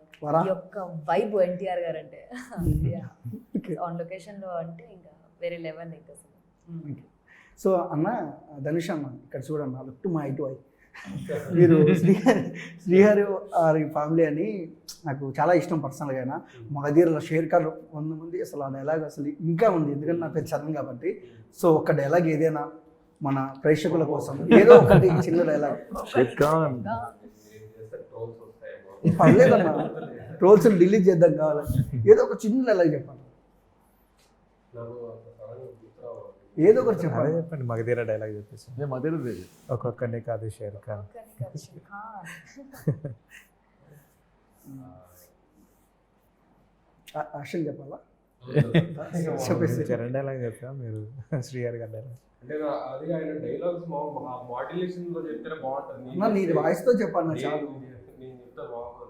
యొక్క వైబ్ ఎన్టీఆర్ గారు అంటే ఆన్ లొకేషన్లో అంటే ఇంకా వేరే లెవెల్ ఇంకా అసలు. సో అన్న ధనుష్ అన్న, ఇక్కడ చూడన్న, look to my two eye. మీరు శ్రీహరి ఫ్యామిలీ అని నాకు చాలా ఇష్టం పర్సనల్గా. అయినా మగధీరలో షేర్ఖాన్ 100 మంది, అసలు ఆ డైలాగ్ అసలు ఇంకా ఉంది, ఎందుకంటే నా పేరు చరణ్ కాబట్టి. సో ఒక డైలాగ్ ఏదైనా మన ప్రేక్షకుల కోసం ఏదో ఒకటి చిన్న డైలాగ్. పర్లేదన్న, ట్రోల్స్ డిలీట్ చేద్దాం కావాలి, ఏదో ఒక చిన్న డైలాగ్ చెప్పండి, ఏదో ఒకటి చెప్పాలి. చెప్పండి, మగధీర డైలాగ్ చెప్పేసి. మగధీర ఒక్కొక్కరిని కాదు షేర్ ఖాన్. యాక్షన్ చెప్పాలా? చెప్పేసి చరణ్ డైలాగ్ చెప్పా, మీరు శ్రీహరి గారి డైలాగ్. అంటే అది ఆయన డైలాగ్స్ మాడ్యులేషన్ లో చెప్తే బాగుంటుంది. నీ వాయిస్ తో చెప్పాను చాలు. నేను చెప్తే బాగుంటుంది,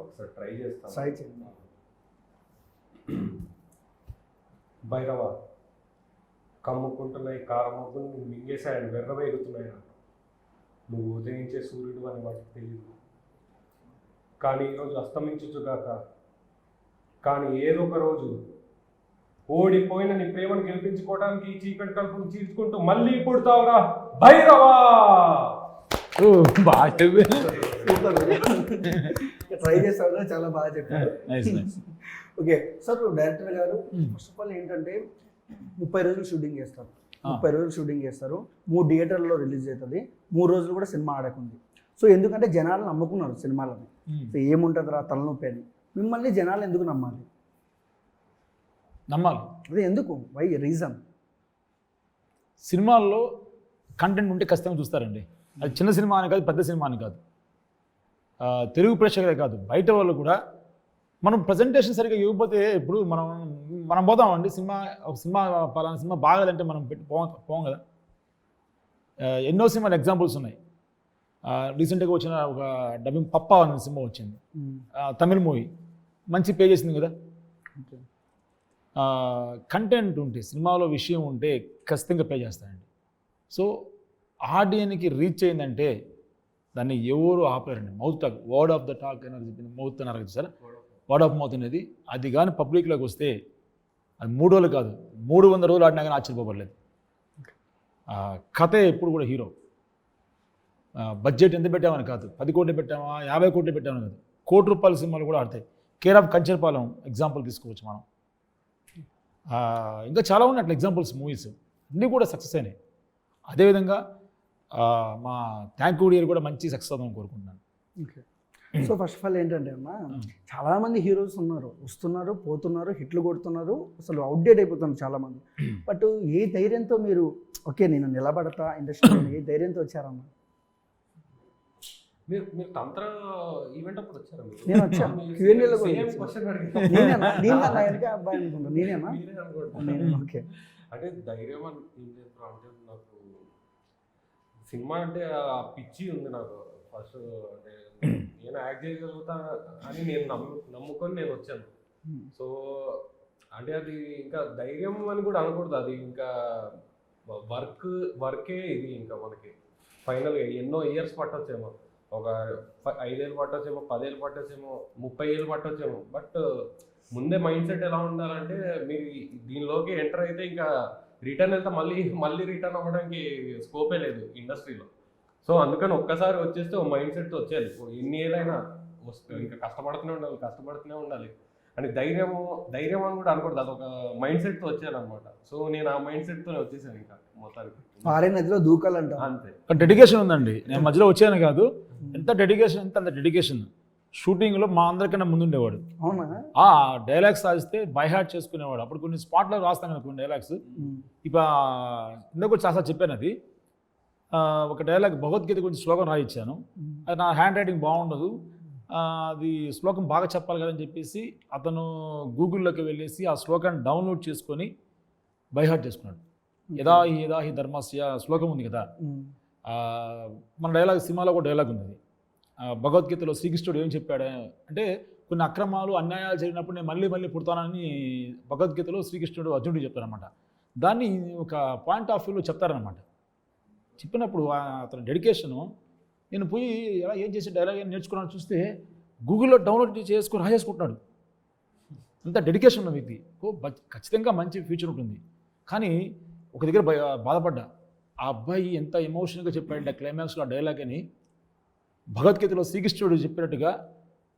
ఒకసారి ట్రై చేస్తాను. ట్రై చేయండి. భైరవ కమ్ముకుంటున్నాయి కారమబ్బులు మింగేసాయని వెర్రవేగుతున్నాయి. నువ్వు ఉదయించే సూర్యుడు అని వాటికి తెలియదు. కానీ ఈరోజు అస్తమించుగాక, కానీ ఏదో ఒక రోజు ఓడిపోయిన నీ ప్రేమను గెలిపించుకోవడానికి ఈ చీకటి కలుపును చీల్చుకుంటూ మళ్ళీ పుడతావురా భైరవా. బాగా సూపర్ ట్రై చేస్తాను, చాలా బాగా చెప్పారు. ఓకే సార్, డైరెక్టర్ గారు ఫస్ట్ ఆఫ్ ఆల్ ఏంటంటే 30 రోజులు షూటింగ్ చేస్తారు, 30 రోజులు షూటింగ్ చేస్తారు, 3 థియేటర్లో రిలీజ్ అవుతుంది, 3 రోజులు కూడా సినిమా ఆడకుంది. సో ఎందుకంటే జనాలు నమ్ముకున్నారు సినిమాలని, సో ఏముంటుంది రా తలనొప్పి అని. మిమ్మల్ని జనాలు ఎందుకు నమ్మాలి? అదే ఎందుకు, వై రీజన్? సినిమాల్లో కంటెంట్ ఉంటే ఖచ్చితంగా చూస్తారండి. అది చిన్న సినిమా అని కాదు, పెద్ద సినిమా అని కాదు, తెలుగు ప్రేక్షకులే కాదు బయట వాళ్ళు కూడా. మనం ప్రజెంటేషన్ సరిగ్గా ఇవ్వకపోతే ఇప్పుడు మనం పోతామండి ఒక సినిమా పలానా సినిమా బాగాలంటే మనం పోం కదా. ఎన్నో సినిమాలు ఎగ్జాంపుల్స్ ఉన్నాయి. రీసెంట్గా వచ్చిన ఒక డబ్బింగ్ పప్పా అనే సినిమా వచ్చింది, తమిళ మూవీ, మంచి పే చేసింది కదా. కంటెంట్ ఉంటే, సినిమాలో విషయం ఉంటే ఖచ్చితంగా పే చేస్తారండి. సో ఆడియన్కి రీచ్ అయిందంటే దాన్ని ఎవరు ఆపలేరండి. Mouth talk, word of the talk అనేది చెప్పింది, మౌత్ అని అరగదు సార్, వర్డ్ ఆఫ్ మౌత్ అనేది. అది కానీ పబ్లిక్లోకి వస్తే అది 3 రోజులు కాదు 300 రోజులు ఆడినా కానీ ఆశ్చర్యపోబడలేదు. కథే ఎప్పుడు కూడా హీరో. బడ్జెట్ ఎంత పెట్టామని కాదు, 10 కోట్లు పెట్టామా 50 కోట్లు పెట్టామని కాదు, ₹1,00,00,000 సినిమాలు కూడా ఆడతాయి. కేర్ ఆఫ్ కంచర్పాలెం ఎగ్జాంపుల్ తీసుకోవచ్చు మనం. ఇంకా చాలా ఉన్నాయి అట్లా ఎగ్జాంపుల్స్, మూవీస్ అన్నీ కూడా సక్సెస్ అయినాయి. అదేవిధంగా మా థ్యాంక్ యూ డియర్ కూడా మంచి సక్సెస్ అవుతామని కోరుకుంటున్నాను. Okay. So first of all ఏంటంటే అమ్మా, చాలామంది హీరోస్ ఉన్నారు, వస్తున్నారు, పోతున్నారు, హిట్లు కొడుతున్నారు, అసలు అవుట్డేట్ అయిపోతున్నారు చాలామంది. బట్ ఏ ధైర్యంతో మీరు ఓకే నేను నిలబడతా ఇండస్ట్రీలో, ఏ ధైర్యంతో వచ్చారమ్మా? మీరు తంత్ర ఈవెంట్ అప్పుడు వచ్చారా? నేను వచ్చాను, Q&Aలో కూడా సేమ్ వచ్చాను. క్వశ్చన్ నేనేనా వెనక అబ్బాయి అనుకుంటా, నేనేనా? ఓకే. అంటే ధైర్యం అని ఏం చేస్తారు అంటే, నాకు సినిమా అంటే ఆ పిచ్చి ఉంది నాకు ఫస్ట్. అంటే నేను యాక్ట్ చేయగలుగుతా అని నేను నమ్ముకొని నేను వచ్చాను. సో అంటే అది ఇంకా ధైర్యం అని కూడా అనకూడదు, అది ఇంకా వర్కే ఇది. ఇంకా మనకి ఫైనల్గా ఎన్నో ఇయర్స్ పట్టొచ్చేమో, ఒక 5 ఏళ్ళు పట్టొచ్చేమో, 10 ఏళ్ళు పట్టొచ్చేమో, 30 ఏళ్ళు పట్టొచ్చేమో. బట్ ముందే మైండ్ సెట్ ఎలా ఉండాలంటే, మీరు దీనిలోకి ఎంటర్ అయితే ఇంకా రిటర్న్ వెళ్తే మళ్ళీ రిటర్న్ అవ్వడానికి స్కోపే లేదు ఇండస్ట్రీలో. సో అందుకని ఒక్కసారి వచ్చేస్తే ఓ మైండ్ సెట్తో వచ్చేయాలి. ఎన్ని ఏళ్ళైనా ఇంకా కష్టపడుతూనే ఉండాలి అని ధైర్యం అని కూడా అనకూడదు, అదొక మైండ్ సెట్తో వచ్చేయాలన్నమాట. సో నేను ఆ మైండ్ సెట్తోనే వచ్చేసాను ఇంకా మొత్తానికి. పారే నదిలో దూకాలంట అంతే. డెడికేషన్ ఉందండి. నేను మధ్యలో వచ్చాను కాదు, ఎంత డెడికేషన్ అంటే అంత డెడికేషన్. షూటింగ్లో మా అందరికన్నా ముందుండేవాడు. అవునా? డైలాగ్స్ రాస్తే బై హార్ట్ చేసుకునేవాడు. అప్పుడు కొన్ని స్పాట్లో రాస్తాం కదా కొన్ని డైలాగ్స్. ఇక ఇందుకు చాలా చెప్పాను అది. ఒక డైలాగ్ భగవద్గీత గురించి శ్లోకం రాయించాను, అది నా హ్యాండ్ రైటింగ్ బాగుండదు, అది శ్లోకం బాగా చెప్పాలి కదని చెప్పేసి అతను గూగుల్లోకి వెళ్ళేసి ఆ శ్లోకాన్ని డౌన్లోడ్ చేసుకొని బై హార్ట్ చేసుకున్నాడు. యదా హి ధర్మస్య శ్లోకం ఉంది కదా, మన డైలాగ్ సినిమాలో కూడా డైలాగ్ ఉంది. అది భగవద్గీతలో శ్రీకృష్ణుడు ఏం చెప్పాడు అంటే, కొన్ని అక్రమాలు అన్యాయాలు జరిగినప్పుడు నేను మళ్ళీ పుడతానని భగవద్గీతలో శ్రీకృష్ణుడు అర్జునుడికి చెప్తారనమాట. దాన్ని ఒక పాయింట్ ఆఫ్ వ్యూలో చెప్తారనమాట. చెప్పినప్పుడు అతని డెడికేషను, నేను పోయి ఎలా ఏం చేసి డైలాగ్ ఏం నేర్చుకున్నాను చూస్తే గూగుల్లో డౌన్లోడ్ చేసుకుని రాసేసుకుంటున్నాడు. అంత డెడికేషన్ ఉన్న వ్యక్తి. ఖచ్చితంగా మంచి ఫ్యూచర్ ఉంటుంది. కానీ ఒక దగ్గర బాధపడ్డా, ఆ అబ్బాయి ఎంత ఎమోషనల్గా చెప్పాడంటే క్లైమాక్స్లో ఆ డైలాగ్ అని, భగవద్గీతలో శ్రీకృష్ణుడు చెప్పినట్టుగా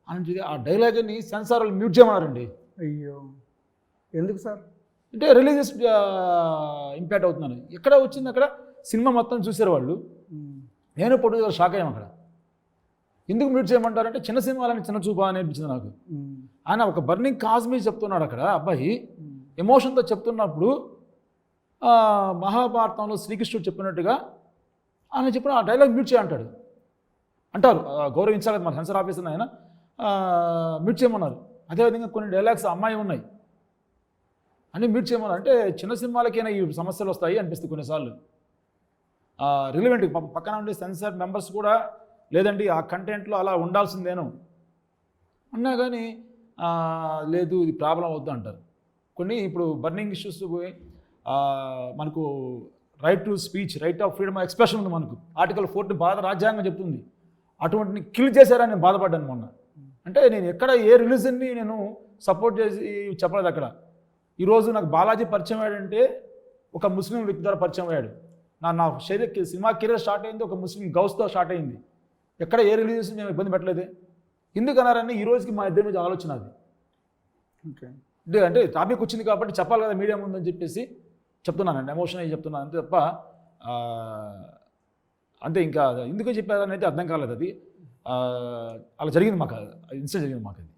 అని ఆ డైలాగ్ అని సెన్సార్లు మ్యూట్ చేయమన్నారండి. అయ్యో, ఎందుకు సార్? అంటే రిలీజియస్ ఇంపాక్ట్ అవుతున్నాను. ఎక్కడ వచ్చింది అక్కడ సినిమా మొత్తం చూసారు వాళ్ళు. నేను పొద్దుగా షాక్ అయ్యాం అక్కడ. ఎందుకు మ్యూట్ చేయమంటారంటే చిన్న సినిమాలని చిన్న చూపా అనిపించింది నాకు. ఆయన ఒక బర్నింగ్ కాజ్ మీద చెప్తున్నాడు అక్కడ అబ్బాయి, ఎమోషన్తో చెప్తున్నప్పుడు మహాభారతంలో శ్రీకృష్ణుడు చెప్పినట్టుగా ఆయన చెప్పిన ఆ డైలాగ్ మ్యూట్ చేయంటాడు అంటారు. గౌరవించాలి మన సెన్సార్ ఆఫీసర్ ఆయన మ్యూట్ చేయమన్నారు. అదేవిధంగా కొన్ని డైలాగ్స్ అమ్మాయి ఉన్నాయి అని మ్యూట్ చేయమన్నారు. అంటే చిన్న సినిమాలకైనా ఈ సమస్యలు వస్తాయి అనిపిస్తుంది కొన్నిసార్లు. రిలవెంట్ పక్కన ఉండే సెన్సార్ మెంబర్స్ కూడా లేదండి ఆ కంటెంట్లో అలా ఉండాల్సిందేను అన్నా కానీ లేదు ఇది ప్రాబ్లం అవుద్దు అంటారు. కొన్ని ఇప్పుడు బర్నింగ్ ఇష్యూస్ మనకు right to speech, right of freedom of expression ఉంది మనకు. ఆర్టికల్ 4 భారత రాజ్యాంగం చెప్తుంది. అటువంటిని కిల్ చేశారని నేను బాధపడ్డాను మొన్న. అంటే నేను ఎక్కడ ఏ రిలీజన్ని నేను సపోర్ట్ చేసి చెప్పలేదు అక్కడ. ఈరోజు నాకు బాలాజీ పరిచయం అయ్యాడంటే ఒక ముస్లిం వ్యక్తి ద్వారా పరిచయం అయ్యాడు. నా సినిమా కెరీర్ స్టార్ట్ అయింది ఒక ముస్లిం గౌస్తో స్టార్ట్ అయింది. ఎక్కడ ఏ రిలీజన్ మేము ఇబ్బంది పెట్టలేదే. ఎందుకు అన్నారని ఈ రోజుకి మా ఇద్దరి మీద ఆలోచన అది. ఓకే, అంటే టాపిక్ వచ్చింది కాబట్టి చెప్పాలి కదా మీడియా ముందని చెప్పేసి చెప్తున్నానండి. ఎమోషన్ అయ్యి చెప్తున్నాను అంతే తప్ప అంతే. ఇంకా ఎందుకు చెప్పారని అయితే అర్థం కాలేదు. అది అలా జరిగింది మాకు, ఇన్సిడెంట్ జరిగింది మాకు అది.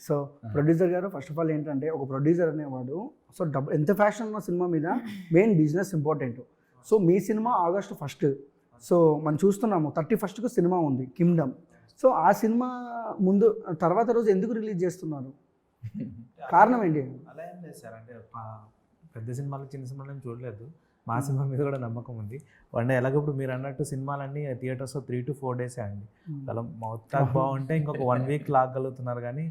సో ప్రొడ్యూసర్ గారు, ఫస్ట్ ఆఫ్ ఆల్ ఏంటంటే ఒక ప్రొడ్యూసర్ అనేవాడు సో ఎంత ఫ్యాషన్ ఉన్న సినిమా మీద మెయిన్ బిజినెస్ ఇంపార్టెంట్. సో మీ సినిమా August 1, సో మనం చూస్తున్నాము 31కు సినిమా ఉంది కింగ్డమ్. సో ఆ సినిమా ముందు తర్వాత రోజు ఎందుకు రిలీజ్ చేస్తున్నారు? కారణం ఏంటి? అలా ఏం లేదు సార్, అంటే పెద్ద సినిమాలు చిన్న సినిమాలు ఏం చూడలేదు. మా సినిమా మీద కూడా నమ్మకం ఉంది. వన్ డే ఎలాగప్పుడు మీరు అన్నట్టు సినిమాలన్నీ థియేటర్స్లో 3 to 4 days అండి. అలా మొత్తం బాగుంటే ఇంకొక 1 week లాగలుగుతున్నారు, కానీ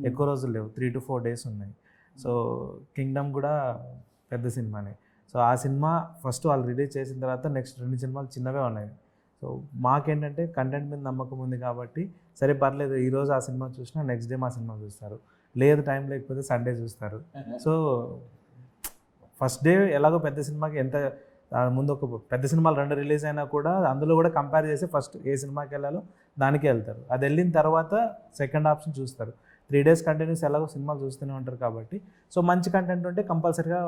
ఎక్కువ రోజులు లేవు, 3 to 4 days ఉన్నాయి. సో కింగ్డమ్ కూడా పెద్ద సినిమానే. సో ఆ సినిమా ఫస్ట్ వాళ్ళు రిలీజ్ చేసిన తర్వాత నెక్స్ట్ 2 సినిమాలు చిన్నవే ఉన్నాయి. సో మాకేంటంటే కంటెంట్ మీద నమ్మకం ఉంది కాబట్టి సరే పర్లేదు, ఈరోజు ఆ సినిమా చూసినా నెక్స్ట్ డే మా సినిమా చూస్తారు, లేదు టైం లేకపోతే సండే చూస్తారు. సో ఫస్ట్ డే ఎలాగో పెద్ద సినిమాకి ఎంత ముందు ఒక పెద్ద సినిమాలు 2 రిలీజ్ అయినా కూడా అందులో కూడా కంపేర్ చేసి ఫస్ట్ ఏ సినిమాకి వెళ్ళాలో దానికే వెళ్తారు. అది వెళ్ళిన తర్వాత సెకండ్ ఆప్షన్ చూస్తారు. 3 days కంటిన్యూస్ ఎలాగో సినిమాలు చూస్తూనే ఉంటారు కాబట్టి సో మంచి కంటెంట్ ఉంటే కంపల్సరీగా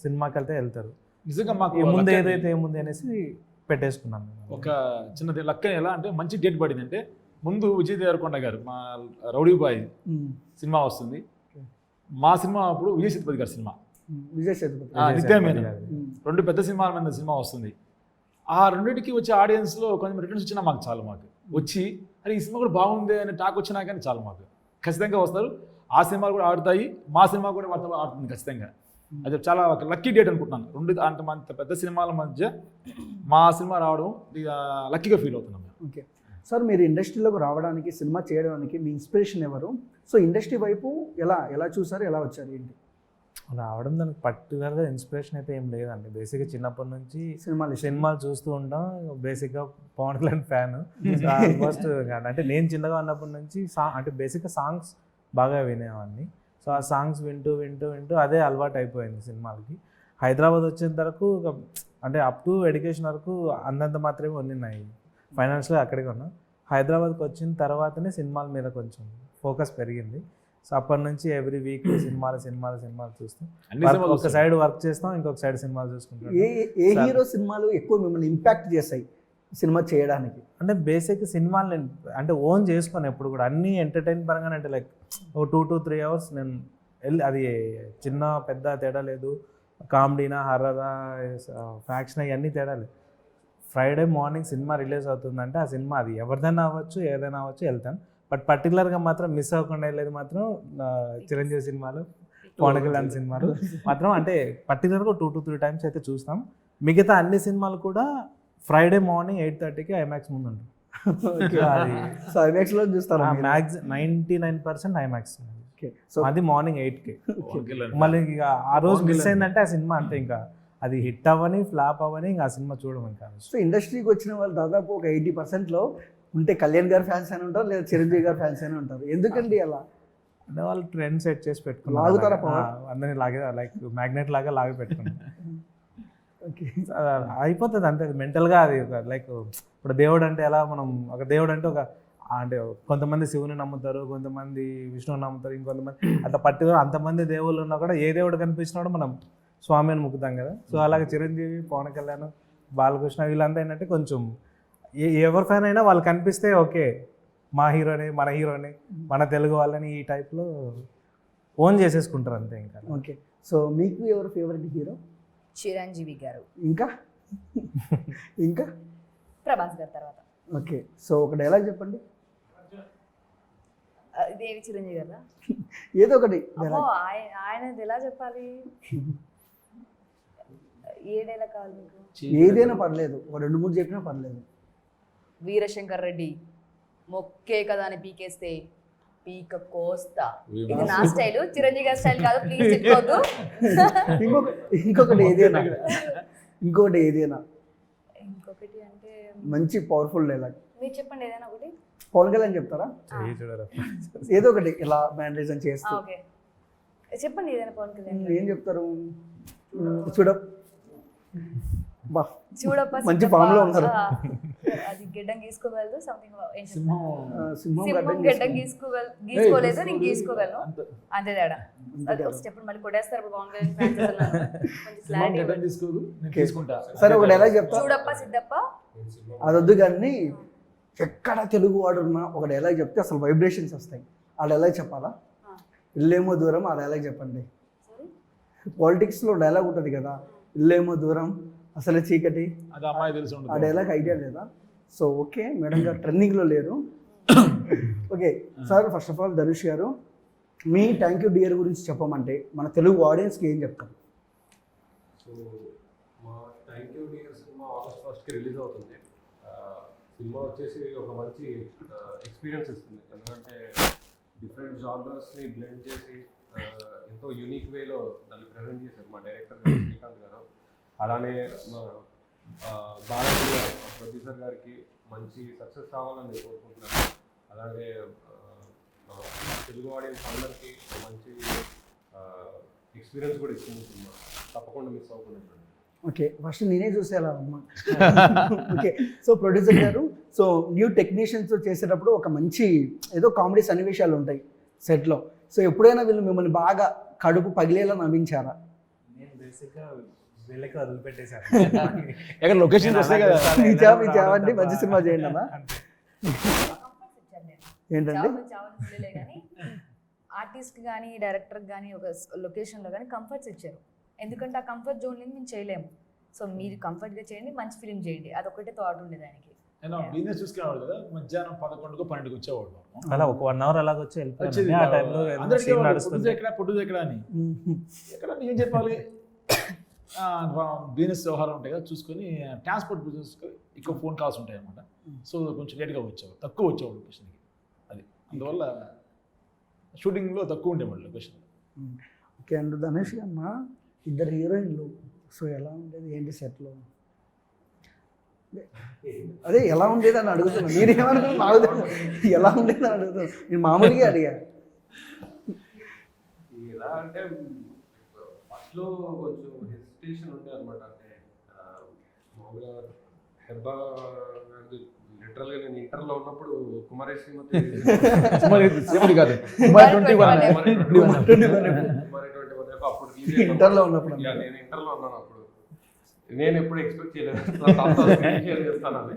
సినిమాకి వెళ్తారు. నిజంగా మాకు ముందు ఏదైతే ఏముంది అనేసి పెట్టేసుకున్నాం. ఒక చిన్నది లక్క ఎలా అంటే మంచి డేట్ పడింది అంటే ముందు విజయ్ దేవరకొండ గారు మా రౌడీ బాయ్ సినిమా వస్తుంది. మా సినిమా అప్పుడు విజయ్ సేతుపతి గారి సినిమా విజయ్ సేతుపతి నిత్యమైన 2 పెద్ద సినిమాల మీద సినిమా వస్తుంది. ఆ రెండింటికి వచ్చే ఆడియన్స్లో కొంచెం రిటర్న్స్ వచ్చినా మాకు చాలు. మాకు వచ్చి అరే ఈ సినిమా కూడా బాగుంది అని టాక్ వచ్చినా కానీ చాలు, మాకు ఖచ్చితంగా వస్తారు. ఆ సినిమాలు కూడా ఆడుతాయి, మా సినిమా కూడా వాటితో ఆడుతుంది ఖచ్చితంగా. అది చాలా ఒక లక్కీ డేట్ అనుకుంటున్నాను. 2 అంత పెద్ద సినిమాల మధ్య మా సినిమా రావడం లక్కీగా ఫీల్ అవుతున్నాం. ఓకే సార్, మీరు ఇండస్ట్రీలోకి రావడానికి, సినిమా చేయడానికి మీ ఇన్స్పిరేషన్ ఎవరు? సో ఇండస్ట్రీ వైపు ఎలా చూసారు, ఎలా వచ్చారు, ఏంటి? రావడం దానికి పర్టికులర్గా ఇన్స్పిరేషన్ అయితే ఏం లేదండి. బేసిక్గా చిన్నప్పటి నుంచి సినిమాలు చూస్తూ ఉంటాం. బేసిక్గా పవన్ కళ్యాణ్ ఫ్యాన్. ఆల్మోస్ట్ అంటే నేను చిన్నగా ఉన్నప్పటి నుంచి అంటే బేసిక్గా సాంగ్స్ బాగా వినేవాడిని. సో ఆ సాంగ్స్ వింటూ వింటూ వింటూ అదే అలవాటు అయిపోయింది సినిమాలకి. హైదరాబాద్ వచ్చేంత వరకు అంటే అప్ టు ఎడ్యుకేషన్ వరకు అంతంత మాత్రమే ఉన్నాయి, ఫైనాన్షియల్గా అక్కడికి ఉన్నాం. హైదరాబాద్కి వచ్చిన తర్వాతనే సినిమాల మీద కొంచెం ఫోకస్ పెరిగింది. సో అప్పటి నుంచి ఎవ్రీ వీక్ సినిమాలు చూస్తాం. ఒక సైడ్ వర్క్ చేస్తాం, ఇంకొక సైడ్ సినిమాలు చూసుకుంటాం. ఏ హీరో సినిమాలు ఎక్కువ మిమ్మల్ని ఇంపాక్ట్ చేస్తాయి సినిమా చేయడానికి? అంటే బేసిక్ సినిమాలు నేను అంటే ఓన్ చేసుకొని ఎప్పుడు కూడా అన్నీ ఎంటర్టైన్ పరంగానే, అంటే లైక్ ఒక 2 to 3 hours నేను అది చిన్న పెద్ద తేడా లేదు, కామెడీనా హర్రరా ఫ్యాక్షన్ ఇవన్నీ తేడా లేదు. ఫ్రైడే మార్నింగ్ సినిమా రిలీజ్ అవుతుందంటే ఆ సినిమా అది ఎవరిదైనా అవ్వచ్చు, ఏదైనా అవ్వచ్చు, వెళ్తాను. బట్ పర్టికులర్గా మాత్రం మిస్ అవ్వకుండా వెళ్ళేది మాత్రం చిరంజీవి సినిమాలు, పవన్ కళ్యాణ్ సినిమాలు మాత్రం అంటే పర్టికులర్గా 2 to 3 times అయితే చూస్తాం. మిగతా అన్ని సినిమాలు కూడా ఫ్రైడే మార్నింగ్ 8:30కి ఐమాక్స్ ముందు ఉంటుంది. సో ఐమాక్స్లో చూస్తారా? 99% ఐమాక్స్. సో అది మార్నింగ్ 8కి. మళ్ళీ ఇక ఆ రోజు మిస్ అయిందంటే ఆ సినిమా అంతే, ఇంకా అది హిట్ అవ్వని ఫ్లాప్ అవ్వని ఇంకా ఆ సినిమా చూడడం ఇంకా. సో ఇండస్ట్రీకి వచ్చిన వాళ్ళు దాదాపు ఒక 80%లో ఉంటే కళ్యాణ్ గారి ఫ్యాన్స్ అని ఉంటారు, లేదా చిరంజీవి గారి ఫ్యాన్స్ అని ఉంటారు. ఎందుకండి అలా? అంటే వాళ్ళు ట్రెండ్ సెట్ చేసి పెట్టుకున్నారు, అందరినీ లాగే లైక్ మ్యాగ్నెట్ లాగా లాగి పెట్టుకున్నారు. ఓకే, అయిపోతుంది అంతే మెంటల్గా. అది లైక్ ఇప్పుడు దేవుడు అంటే ఎలా, మనం ఒక దేవుడు అంటే అంటే కొంతమంది శివుని నమ్ముతారు, కొంతమంది విష్ణువుని నమ్ముతారు, ఇంకొంతమంది అట్లా పర్టికులర్ అంతమంది దేవుళ్ళు ఉన్నా కూడా ఏ దేవుడు కనిపించినా మనం స్వామి అని మొక్కుతాం కదా. సో అలాగే చిరంజీవి, పవన్ కళ్యాణ్, బాలకృష్ణ వీళ్ళంతా ఏంటంటే కొంచెం ఎవరి ఫ్యాన్ అయినా వాళ్ళు కనిపిస్తే ఓకే మా హీరోని, మన హీరోని, మన తెలుగు వాళ్ళని ఈ టైప్లో ఓన్ చేసేసుకుంటారు అంతే ఇంకా. ఓకే, సో మీకు ఎవరు ఫేవరెట్ హీరో? చిరంజీవి గారు. ఇంకా ప్రభాస్ గారు తర్వాత. ఓకే, సో ఒక డైలాగ్ చెప్పండి. దేవి చిరంజీవి గారా? ఏదో ఒకటి. ఆయనది ఎలా చెప్పాలి? ఏ డైలాగ్ కావాలి మీకు? ఏదైనా పర్లేదు, ఒక 2-3 చెప్పినా పర్లేదు. వీరశంకర్ రెడ్డి మొక్కే కదా అని పీకేస్తే పీక కోస్తా. ఇది నా స్టైల్, చిరంజీవి గారి స్టైల్ కాదు, ప్లీజ్ చెప్పుకోవద్దు. ఇంకొకటి ఏదైనా ఇంకోటి ఏదైనా ఇంకొకటి అంటే మంచి పవర్ఫుల్ డైలాగ్ మీరు చెప్పండి ఏదైనా ఒకటి. పవన్ కళ్యాణ్ చెప్తారా? చెయ్యి చూడరా. ఏదో ఒకటి ఇలా మేనేజన్ చేస్తూ ఓకే చెప్పండి ఏదైనా పవన్ కళ్యాణ్. ఏం చెప్తారు? చూడ బా చూడప్ప మంచి సిద్ధప్ప, form లో ఉన్నారు. అది గెడ్డం గీసుకోగలదు సంథింగ్ సింహం సింహం సింహం గడ్డం గెడ్డం గీసుకోలేదు నేను గీసుకోగలను అంత- అంతే తేడా. అది ఫస్ట్ ఎప్పుడు మళ్ళీ కొట్టేస్తారు ఇప్పుడు పవన్ కళ్యాణ్ fans అసలు కొంచెం సింహం clarity గడ్డం ఇవ్వండి. తీసుకోదు, నేను తీసుకుంటా. సరే ఒక డైలాగ్ చెప్తా. చూడప్ప సిద్ధప్ప అదొద్దు కానీ ఎక్కడ తెలుగు వాడు ఉన్నా ఒక డైలాగ్ చెప్తే అసలు వైబ్రేషన్స్ వస్తాయి. ఆ డైలాగ్ చెప్పాలా? ఇల్లేమో దూరం, ఆ డైలాగ్ చెప్పండి. సారీ పాలిటిక్స్లో డైలాగ్ ఉంటుంది కదా, ఇల్లేమో దూరం అసలు చీకటి, అది అమ్మాయి తెలిసి ఆ ఉండదు. డైలాగ్ ఐడియా లేదా? సో ఓకే, మేడం గారు ట్రెండింగ్లో లేరు. Okay sir, first of all Dhanush గారు, మీ థ్యాంక్ యూ డియర్ గురించి చెప్పమంటే మన తెలుగు ఆడియన్స్కి ఏం చెప్తారు? సో మా thank you dear cinema August 1st release అవుతుంది. సినిమా వచ్చేసి ఒక మంచి ఎక్స్పీరియన్స్ ఇస్తుంది, ఎందుకంటే డిఫరెంట్ జానర్స్ని బ్లెండ్ చేసి ఎంతో యూనిక్ వేలో దాన్ని ప్రజెంట్ చేశారు మా డైరెక్టర్ గారు శ్రీకాంత్ గారు. అలానే మా బాలాజీ గారు ప్రొడ్యూసర్ గారికి మంచి సక్సెస్ కావాలని నేను కోరుకుంటున్నాను. అలాగే తెలుగు ఆడియన్స్ అందరికీ మంచి ఎక్స్పీరియన్స్ కూడా ఇస్తుంది సినిమా, తప్పకుండా మిస్ అవ్వకుండా చూడండి. ఓకే, ఫస్ట్ నేనే చూసేలా అమ్మా. ఓకే, సో ప్రొడ్యూసర్ గారు, సో న్యూ టెక్నీషియన్స్ చేసేటప్పుడు ఒక మంచి ఏదో కామెడీ సన్నివేశాలు ఉంటాయి సెట్లో. సో ఎప్పుడైనా వీళ్ళు మిమ్మల్ని బాగా కడుపు పగిలేలా నవ్వించారా? నేను బేసిక్గా వీళ్ళకి వదిలిపెట్టేశాను. ఎక్కడ లొకేషన్ వస్తాయి కదా. ఇచ్చామండి, మంచి సినిమా చేయండి అన్న. కంఫర్ట్స్ ఇచ్చాను నేను. ఏంటండి? చావని పిల్లలే కానీ ఆర్టిస్ట్ కానీ డైరెక్టర్కి కానీ ఒక లొకేషన్లో కానీ కంఫర్ట్స్ ఇచ్చారు. ఎందుకంటే ఆ కంఫర్ట్ జోన్లో మేము చేయలేము. సో మీరు కంఫర్ట్గా చేయండి, మంచి ఫిలిం చేయండి, అదొకటే థాట్ ఉండేది ఆయనకి. నేను బిజినెస్ చూసుకునేవాడు కదా, మధ్యాహ్నం 11కు 12కు వచ్చేవాడు. అలా ఒక 1 hour అలాగ వచ్చి వచ్చేది వెళ్ళిపోయింది. ఆ టైంలో అందరికీ సీన్ పొద్దు నడుస్తుంది. ఎక్కడ అని ఎక్కడ ఏం చెప్పాలి. బిజినెస్ వ్యవహారం ఉంటాయి కదా, చూసుకొని ట్రాన్స్పోర్ట్ బిజినెస్ ఎక్కువ ఫోన్ కాల్స్ ఉంటాయి అన్నమాట. సో కొంచెం లేట్గా వచ్చేవాడు, తక్కువ వచ్చేవాడు లొకేషన్కి. అది అందువల్ల షూటింగ్లో తక్కువ ఉండేవాడు లొకేషన్. ఓకే అండ్ ధనుష్ అన్న, ఇద్దరు హీరోయిన్లు, సో ఎలా ఉండేది ఏంటి సెట్లో? అదే ఎలా ఉండేది అని అడుగుతున్నా, మీరు ఏమనుకున్నారు నాకు తెలియదు. ఎలా ఉండేది అని అడుగుతున్నా, నేను మామూలుగా అడిగా. ఎలా అంటే ఫస్ట్లో కొంచెం హెసిటేషన్ ఉండే అనమాట. అంటే మామూలుగా హెబ్బా లిటరల్గా నేను ఇంటర్లో ఉన్నప్పుడు కుమారి శ్రీమతి కాదు, కుమార్ 21 అప్పుడు ఇంటర్లో ఉన్నప్పుడు నేను ఇంటర్లో ఉన్నాను అప్పుడు. నేను ఎప్పుడు ఎక్స్పెక్ట్ చేయలేదు చేస్తానని,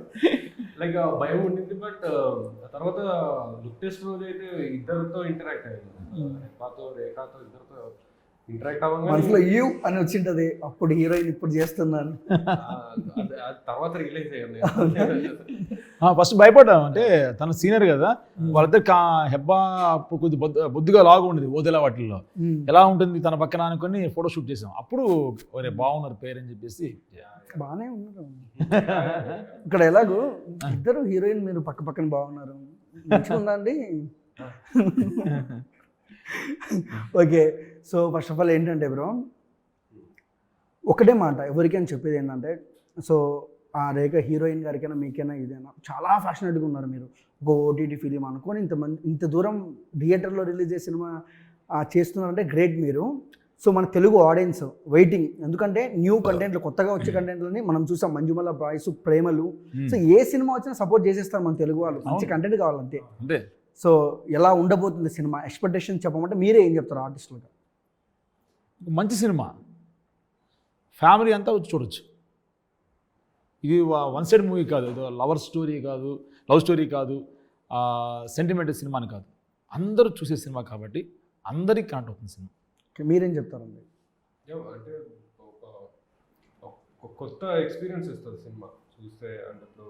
లైక్ భయం ఉండింది. బట్ తర్వాత లుక్ టెస్ట్ రోజు అయితే ఇద్దరితో ఇంటరాక్ట్ అయ్యాను, హెబ్బాతో రేఖాతో ఇద్దరితో ఇంటరాక్ట్ అవ్వగానే మనసులో యూ అని వచ్చింటది, అప్పుడు హీరోయిన్ ఇప్పుడు చేస్తున్నాను. తర్వాత రిలీజ్ అయ్యాను. ఫస్ట్ భయపడ్డాను, అంటే తన సీనియర్ కదా, వాళ్ళిద్దరు హెబ్బా అప్పుడు కొద్దిగా బొద్దుగా లాగా ఉండేది ఓదెలా వాటిల్లో, ఎలా ఉంటుంది తన పక్కన అనుకుని ఫోటో షూట్ చేసాం. అప్పుడు ఒరే బాగున్నారు పేరు అని చెప్పేసి బాగానే ఉన్నారు. ఇక్కడ ఎలాగో ఇద్దరు హీరోయిన్ మీరు పక్క పక్కన బాగున్నారు, మంచిగా ఉందా అండి? Okay, so first of all ఏంటంటే బ్రో, ఒకటే మాట ఎవరికైనా చెప్పేది ఏంటంటే, సో ఆ రేఖ హీరోయిన్ గారికైనా మీకైనా ఇదైనా చాలా ఫ్యాషనేట్గా ఉన్నారు మీరు. ఒక ఓటీటీ ఫిలిం అనుకొని ఇంత దూరం థియేటర్లో రిలీజ్ చేసే సినిమా చేస్తున్నారంటే గ్రేట్ మీరు. సో మన తెలుగు ఆడియన్స్ వెయిటింగ్, ఎందుకంటే న్యూ కంటెంట్లు, కొత్తగా వచ్చే కంటెంట్లని మనం చూసాం. మంజుమల బాయ్స్, ప్రేమలు, సో ఏ సినిమా వచ్చినా సపోర్ట్ చేసేస్తారు మన తెలుగు వాళ్ళు. మంచి కంటెంట్ కావాలంతే. అంతే. సో ఎలా ఉండబోతుంది సినిమా ఎక్స్పెక్టేషన్ చెప్పమంటే మీరే ఏం చెప్తారు ఆర్టిస్టులుగా? మంచి సినిమా, ఫ్యామిలీ అంతా వచ్చి చూడొచ్చు. ఇది వన్ సైడ్ మూవీ కాదు, ఇది లవ్ స్టోరీ కాదు, సెంటిమెంటల్ సినిమా అని కాదు, అందరూ చూసే సినిమా కాబట్టి అందరికీ కనెక్ట్ అవుతుంది సినిమా. మీరేం చెప్తారండి? అంటే ఒక కొత్త ఎక్స్పీరియన్స్ ఇస్తుంది సినిమా చూస్తే. అంటే ఇప్పుడు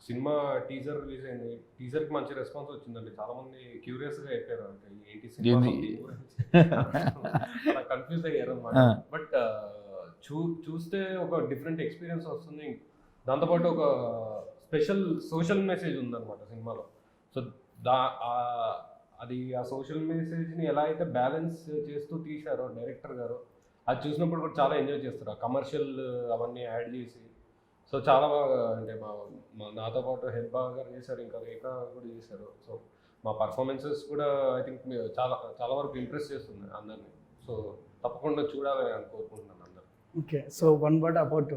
సినిమా టీజర్ రిలీజ్ అయింది, టీజర్కి మంచి రెస్పాన్స్ వచ్చిందండి. చాలా మంది క్యూరియస్గా అయిపోయారు, అంటే ఏంటి సినిమా కన్ఫ్యూజ్ అయ్యారు అనమాట. బట్ చూస్తే ఒక డిఫరెంట్ ఎక్స్పీరియన్స్ వస్తుంది. దాంతోపాటు ఒక స్పెషల్ సోషల్ మెసేజ్ ఉందన్నమాట సినిమాలో. సో అది ఆ సోషల్ మెసేజ్ని ఎలా అయితే బ్యాలెన్స్ చేస్తూ తీశారో డైరెక్టర్ గారు, అది చూసినప్పుడు కూడా చాలా ఎంజాయ్ చేస్తారు. ఆ కమర్షియల్ అవన్నీ యాడ్ చేసి సో చాలా బాగా అంటే నాతో పాటు హెబ్బా గారు చేశారు, ఇంకా రేఖ కూడా చేశారు. సో మా పర్ఫార్మెన్సెస్ కూడా ఐ థింక్ చాలా చాలా వరకు ఇంప్రెస్ చేస్తుంది అందరినీ. సో తప్పకుండా చూడాలని అని కోరుకుంటున్నాను అందరు. Okay, so one word about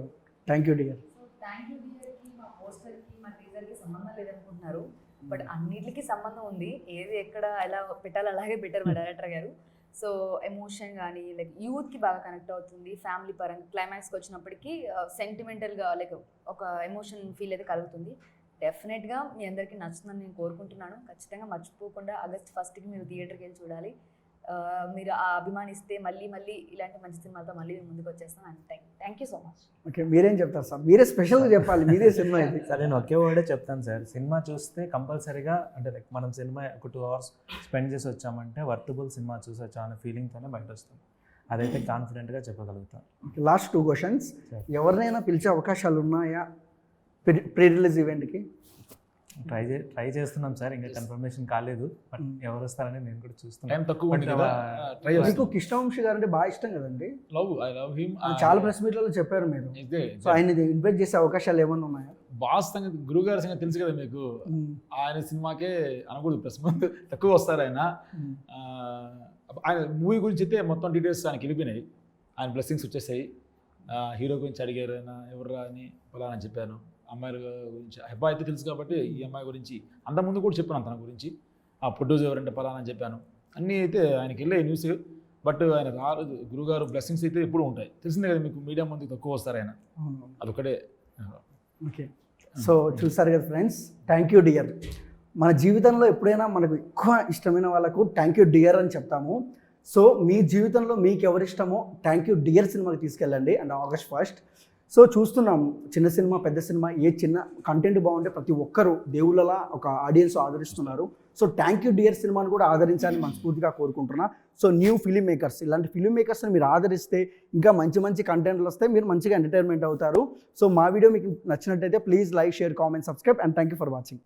thank you dear. So thank you డియర్కి మా పోస్టర్కి మా టీజర్కి సంబంధం లేదనుకుంటున్నారు, బట్ అన్నిటికీ సంబంధం ఉంది. ఏది ఎక్కడ ఎలా పెట్టాలో అలాగే పెట్టారు మా డైరెక్టర్ గారు. సో ఎమోషన్ కానీ లైక్ యూత్కి బాగా కనెక్ట్ అవుతుంది, ఫ్యామిలీ పరంగా క్లైమాక్స్కి వచ్చినప్పటికీ సెంటిమెంటల్గా లైక్ ఒక ఎమోషన్ ఫీల్ అయితే కలుగుతుంది. డెఫినెట్గా మీ అందరికీ నచ్చుతుందని నేను కోరుకుంటున్నాను. ఖచ్చితంగా మర్చిపోకుండా ఆగస్ట్ 1కి మీరు థియేటర్కి వెళ్ళి చూడాలి. మీరు ఆ అభిమానిస్తే మళ్ళీ మళ్ళీ ఇలాంటి మంచి సినిమాతో మళ్ళీ మేము ముందుకు వచ్చేస్తాను. And thank you so much. Okay, మీరేం చెప్తారు సార్? మీరే స్పెషల్గా చెప్పాలి, మీరే సినిమా ఇది. సార్ నేను ఒకే వర్డే చెప్తాను సార్. సినిమా చూస్తే కంపల్సరీగా అంటే లైక్ మనం సినిమా ఒక 2 hours స్పెండ్ చేసి వచ్చామంటే వర్తబుల్ సినిమా చూసి వచ్చాం అనే ఫీలింగ్తోనే బయట వస్తాం. అదైతే కాన్ఫిడెంట్గా చెప్పగలుగుతాం. Last 2 questions. ఎవరినైనా పిలిచే అవకాశాలు ఉన్నాయా ప్రీ రిలీజ్ ఈవెంట్కి? ట్రై చేస్తున్నాం సార్, ఇంకా కన్ఫర్మేషన్ కాలేదు. బట్ ఎవరు వస్తారని నేను కూడా టైం చూస్తున్నాను. తక్కువ ఉంది కదా, ట్రై మీకు చేస్తాను. కృష్ణవంశీ గారు అంటే బాగా ఇష్టం కదండి? I love him. చాలా ప్రెస్ మీట్లలో చెప్పారు మీరు. సో ఆయన ఇన్వైట్ చేసే అవకాశాలు ఏమన్నా ఉన్నాయా? బాస్ సంగతి, గురువు గారి సంగతి తెలుసు కదా మీకు. ఆయన సినిమాకే అనకూడదు, ప్రెస్ ముందు తక్కువ వస్తారు ఆయన. ఆయన మూవీ గురించి అయితే మొత్తం డీటెయిల్స్ ఆయనకి వెళ్ళిపోయినాయి, ఆయన బ్లెస్సింగ్స్ వచ్చేసాయి. హీరో గురించి అడిగారు, ఆయన ఎవర్రా అని పలానా చెప్పాను. అమ్మాయిల గురించి హెబ్బా అయితే తెలుసు కాబట్టి ఈ అమ్మాయి గురించి అంతకుముందు కూడా చెప్పాను తన గురించి. ఆ ప్రొడ్యూసర్ ఎవరంటే పలానా అని చెప్పాను. అన్నీ అయితే ఆయనకి వెళ్ళే న్యూస్. బట్ ఆయన గురుగారు బ్లెస్సింగ్స్ అయితే ఎప్పుడు ఉంటాయి, తెలిసిందే కదా మీకు. మీడియా ముందుకు తక్కువ వస్తారు ఆయన, అదొకటే. ఓకే, సో చూసారు కదా ఫ్రెండ్స్, థ్యాంక్ యూ డియర్. మన జీవితంలో ఎప్పుడైనా మనకు ఎక్కువ ఇష్టమైన వాళ్ళకు థ్యాంక్ యూ డియర్ అని చెప్తాము. సో మీ జీవితంలో మీకు ఎవరు ఇష్టమో థ్యాంక్ యూ డియర్ సినిమాకి తీసుకెళ్ళండి. And August 1. సో చూస్తున్నాం, చిన్న సినిమా పెద్ద సినిమా ఏ చిన్న కంటెంట్ బాగుంటే ప్రతి ఒక్కరు దేవుళ్ళలా ఒక ఆడియన్స్ ఆదరిస్తున్నారు. సో థ్యాంక్ యూ డియర్ సినిమాని కూడా ఆదరించాలని మనస్ఫూర్తిగా కోరుకుంటున్నా. సో న్యూ ఫిలిం మేకర్స్, ఇలాంటి ఫిలిం మేకర్స్ని మీరు ఆదరిస్తే ఇంకా మంచి మంచి కంటెంట్లు వస్తే మీరు మంచిగా ఎంటర్టైన్మెంట్ అవుతారు. సో మా వీడియో మీకు నచ్చినట్టయితే please like, share, comment, subscribe and thank you for watching.